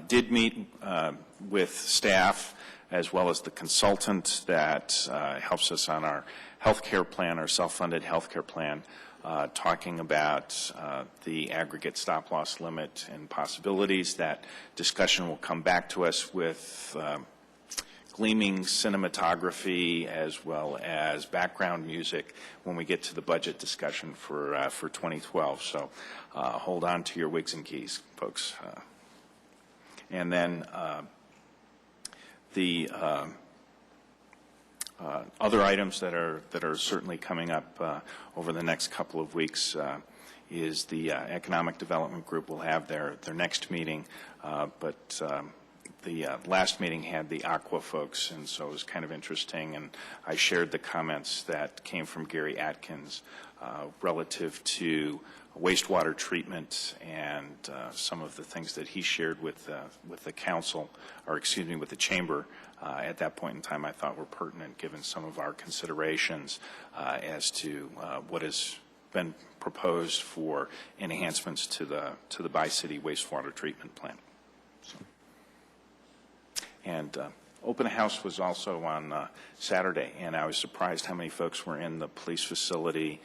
Did meet with staff as well as the consultant that helps us on our health care plan, our self-funded health care plan, talking about the aggregate stop-loss limit and possibilities. That discussion will come back to us with gleaming cinematography as well as background music when we get to the budget discussion for 2012. So hold on to your wigs and keys, folks. And then the other items that are certainly coming up over the next couple of weeks is the Economic Development Group will have their next meeting, but the last meeting had the Aqua folks, and so it was kind of interesting, and I shared the comments that came from Gary Atkins relative to wastewater treatment and some of the things that he shared with the council, or excuse me, with the chamber at that point in time. I thought were pertinent given some of our considerations as to what has been proposed for enhancements to the Bi-City wastewater treatment plant. So. And open house was also on Saturday, and I was surprised how many folks were in the police facility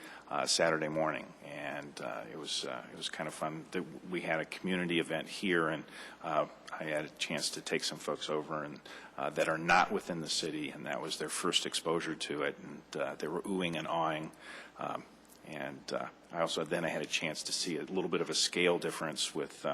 Saturday morning, and it was kind of fun. We had a community event here, and I had a chance to take some folks over and that are not within the city, and that was their first exposure to it, and they were oohing and awing. And I had a chance to see a little bit of a scale difference with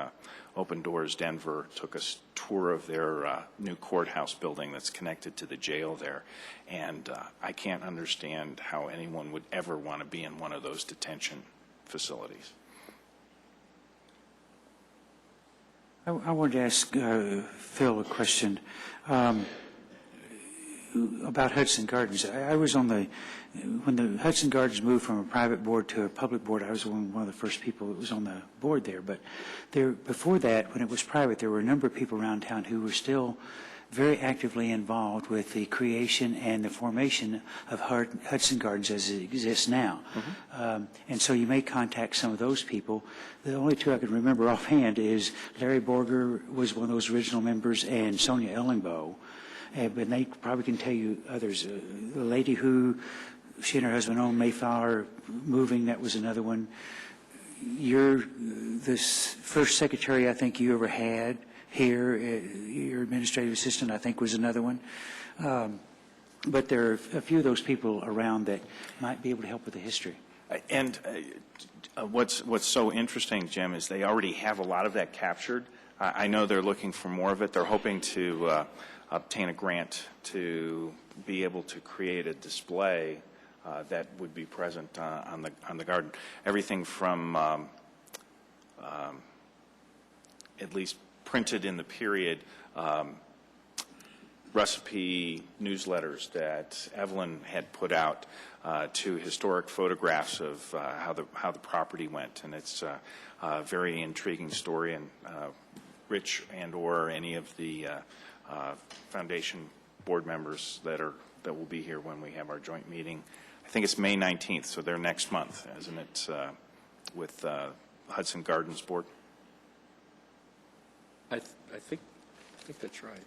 Open Doors Denver. Took a tour of their new courthouse building that's connected to the jail there. And I can't understand how anyone would ever want to be in one of those detention facilities. I wanted to ask Phil a question about Hudson Gardens. I was on when the Hudson Gardens moved from a private board to a public board, I was one of the first people that was on the board there. But before that, when it was private, there were a number of people around town who were still very actively involved with the creation and the formation of Hudson Gardens as it exists now. Mm-hmm. And so you may contact some of those people. The only two I can remember offhand is Larry Borger was one of those original members, and Sonia Ellingbo. But they probably can tell you others. The lady who she and her husband owned Mayflower Moving, that was another one. You're the first secretary I think you ever had here. Your administrative assistant, I think, was another one. But there are a few of those people around that might be able to help with the history. And what's so interesting, Jim, is they already have a lot of that captured. I know they're looking for more of it. They're hoping to obtain a grant to be able to create a display that would be present on the garden. Everything from at least printed in the period recipe newsletters that Evelyn had put out to historic photographs of how the property went, and it's a very intriguing story. And Rich and/or any of the foundation board members that will be here when we have our joint meeting. I think it's May 19th, so they're next month, isn't it? With Hudson Gardens Board. I think that's right.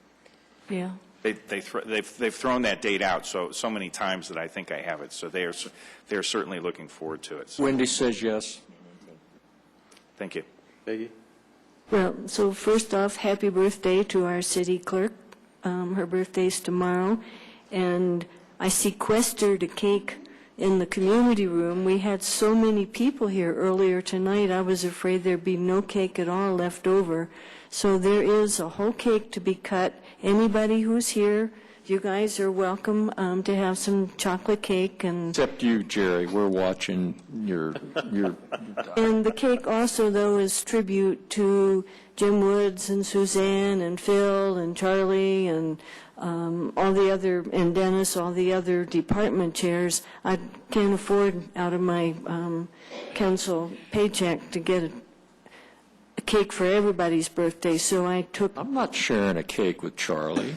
Yeah. They've thrown that date out so many times that I think I have it. So they're certainly looking forward to it. So. Wendy says yes. Thank you. Peggy? Well, so first off, happy birthday to our city clerk. Her birthday's tomorrow. And I sequestered a cake in the community room. We had so many people here earlier tonight, I was afraid there'd be no cake at all left over. So there is a whole cake to be cut. Anybody who's here, you guys are welcome to have some chocolate cake. And except you, Jerry. We're watching your. And the cake also, though, is tribute to Jim Woods and Suzanne and Phil and Charlie and all the other, and Dennis, all the other department chairs. I can't afford out of my council paycheck to get a cake for everybody's birthday, so I took... I'm not sharing a cake with Charlie.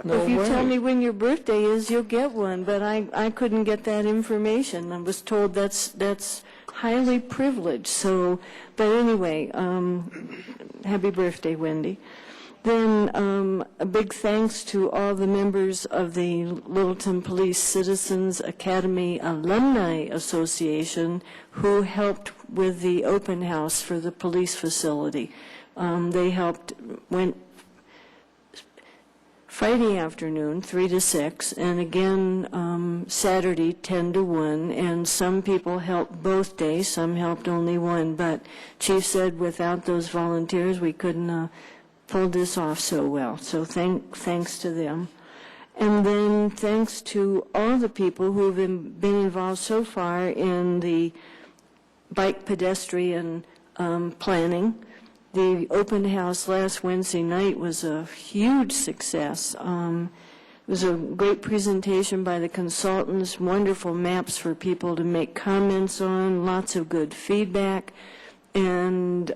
No, if you tell me when your birthday is, you'll get one, but I couldn't get that information. I was told that's highly privileged. So, but anyway, happy birthday, Wendy. Then a big thanks to all the members of the Littleton Police Citizens Academy Alumni Association who helped with the open house for the police facility. They went Friday afternoon, 3 to 6, and again Saturday, 10 to 1, and some people helped both days, some helped only one, but Chief said without those volunteers we couldn't pull this off so well, so thanks to them. And then thanks to all the people who have been involved so far in the bike pedestrian planning. The open house last Wednesday night was a huge success. It was a great presentation by the consultants, wonderful maps for people to make comments on, lots of good feedback, and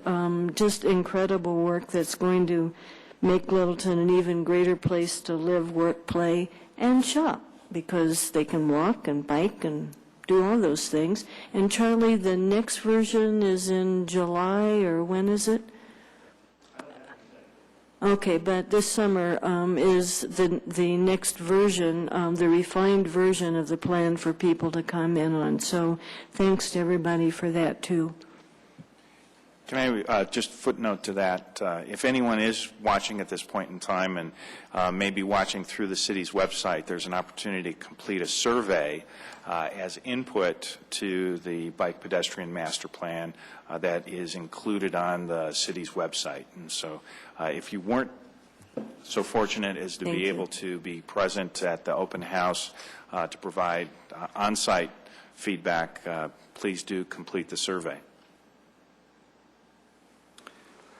just incredible work that's going to make Littleton an even greater place to live, work, play, and shop, because they can walk and bike and do all those things. And Charlie, the next version is in July, or when is it? Okay, but this summer is the next version, the refined version of the plan for people to comment on. So thanks to everybody for that, too. Can I just footnote to that? If anyone is watching at this point in time and maybe watching through the city's website, there's an opportunity to complete a survey as input to the bike pedestrian master plan that is included on the city's website. And so if you weren't so fortunate as to be able to be present at the open house to provide on-site feedback, please do complete the survey.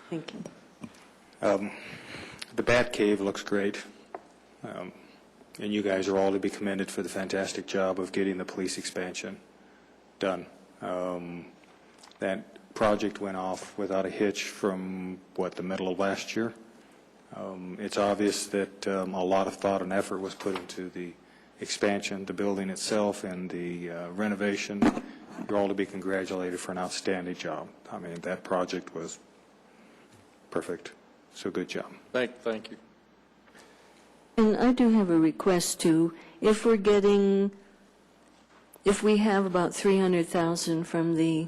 Thank you. The Bat Cave looks great, and you guys are all to be commended for the fantastic job of getting the police expansion done. That project went off without a hitch from, the middle of last year. It's obvious that a lot of thought and effort was put into the expansion, the building itself, and the renovation. You're all to be congratulated for an outstanding job. I mean, that project was perfect. So good job. Thank you. And I do have a request, too. If we have about $300,000 from the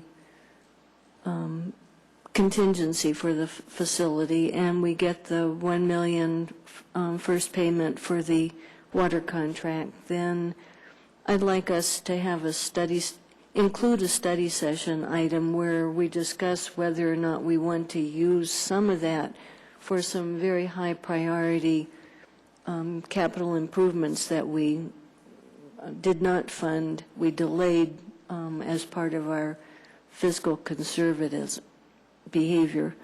contingency for the facility, and we get the $1 million first payment for the water contract, then I'd like us to have include a study session item where we discuss whether or not we want to use some of that for some very high priority capital improvements that we did not fund. We delayed as part of our fiscal conservative behavior.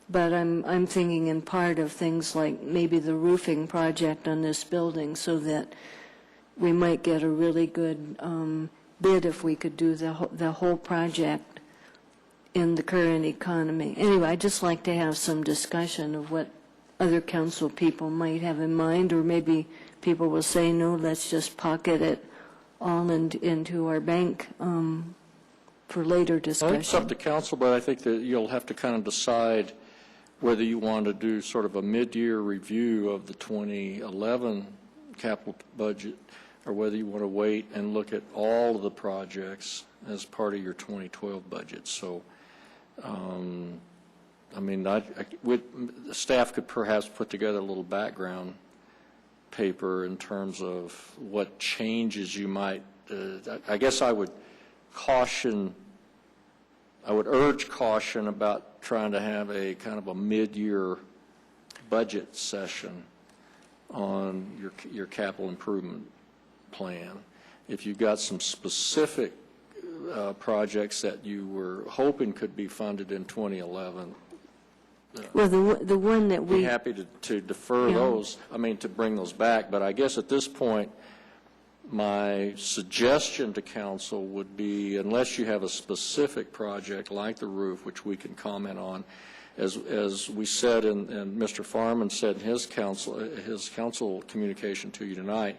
But I'm thinking in part of things like maybe the roofing project on this building, so that we might get a really good bid if we could do the whole project in the current economy. Anyway, I'd just like to have some discussion of what other council people might have in mind, or maybe people will say, no, let's just pocket it all into our bank for later I think it's discussion. up to council, but I think that you'll have to kind of decide whether you want to do sort of a mid-year review of the 2011 capital budget, or whether you want to wait and look at all of the projects as part of your 2012 budget. So, I mean, the staff could perhaps put together a little background paper in terms of what changes you might, I guess I would urge caution about trying to have a kind of a mid-year budget session on your capital improvement plan. If you've got some specific projects that you were hoping could be funded in 2011, Well, the one that be we, happy to defer those, to bring those back. But I guess at this point, my suggestion to council would be, unless you have a specific project like the roof, which we can comment on, as we said, and Mr. Farman said in his council communication to you tonight,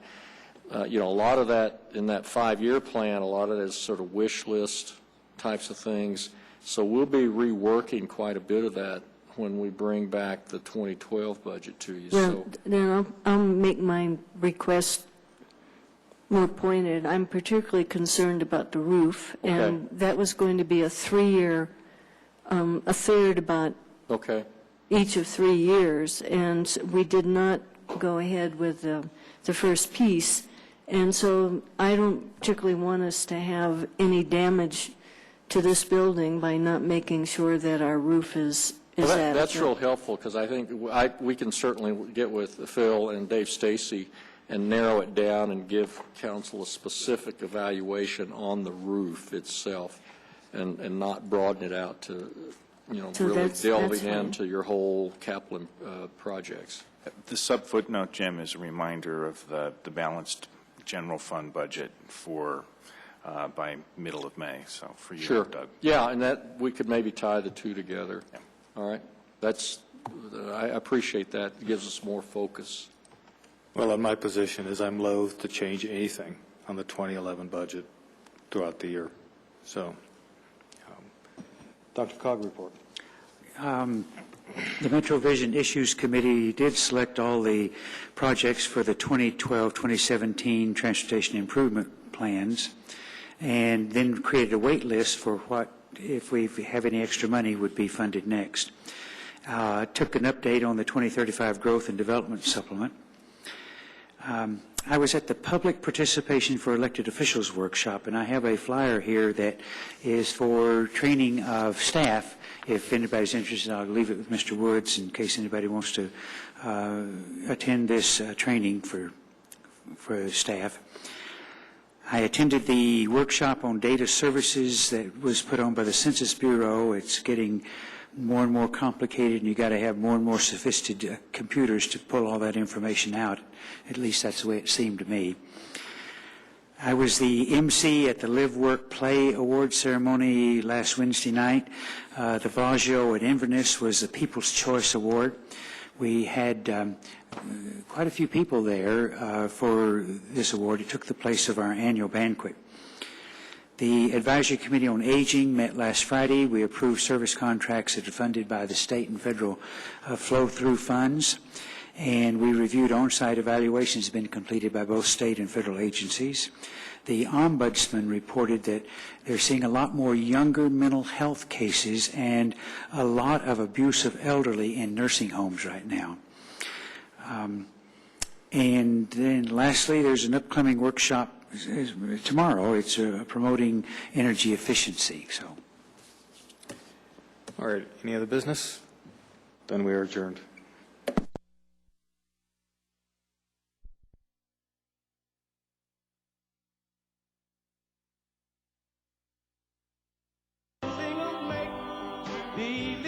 a lot of that in that 5-year plan, a lot of that is sort of wish list types of things. So we'll be reworking quite a bit of that when we bring back the 2012 budget to you. well, then I'll make my request more pointed. I'm particularly concerned about the roof, and that was going to be a 3-year, a third about each of 3 years, and we did not go ahead with the first piece. And so I don't particularly want us to have any damage to this building by not making sure that our roof is adequate. That's real helpful, because I think we can certainly get with Phil and Dave Stacy and narrow it down and give council a specific evaluation on the roof itself, and not broaden it out to, So really that's delving fine. into your whole capital projects. The sub-footnote, Jim, is a reminder of the balanced general fund budget for by middle of May, so for you, Sure. Doug. Yeah, and that, we could maybe tie the two together. Yeah. All right? I appreciate that. It gives us more focus. Well, my position is I'm loath to change anything on the 2011 budget throughout the year. So, Dr. Cog report. The Metro Vision Issues Committee did select all the projects for the 2012-2017 transportation improvement plans, and then created a wait list for what, if we have any extra money, would be funded next. Took an update on the 2035 Growth and Development Supplement. I was at the Public Participation for Elected Officials workshop, and I have a flyer here that is for training of staff. If anybody's interested, I'll leave it with Mr. Woods in case anybody wants to attend this training for staff. I attended the workshop on data services that was put on by the Census Bureau. It's getting more and more complicated, and you got to have more and more sophisticated computers to pull all that information out. At least that's the way it seemed to me. I was the MC at the Live, Work, Play Award ceremony last Wednesday night. The Vaggio at Inverness was the People's Choice Award. We had quite a few people there for this award. It took the place of our annual banquet. The Advisory Committee on Aging met last Friday. We approved service contracts that are funded by the state and federal flow-through funds. And we reviewed on-site evaluations that have been completed by both state and federal agencies. The Ombudsman reported that they're seeing a lot more younger mental health cases and a lot of abuse of elderly in nursing homes right now. And then lastly, there's an upcoming workshop tomorrow. It's promoting energy efficiency. So, All right, any other business? Then we are adjourned. Believe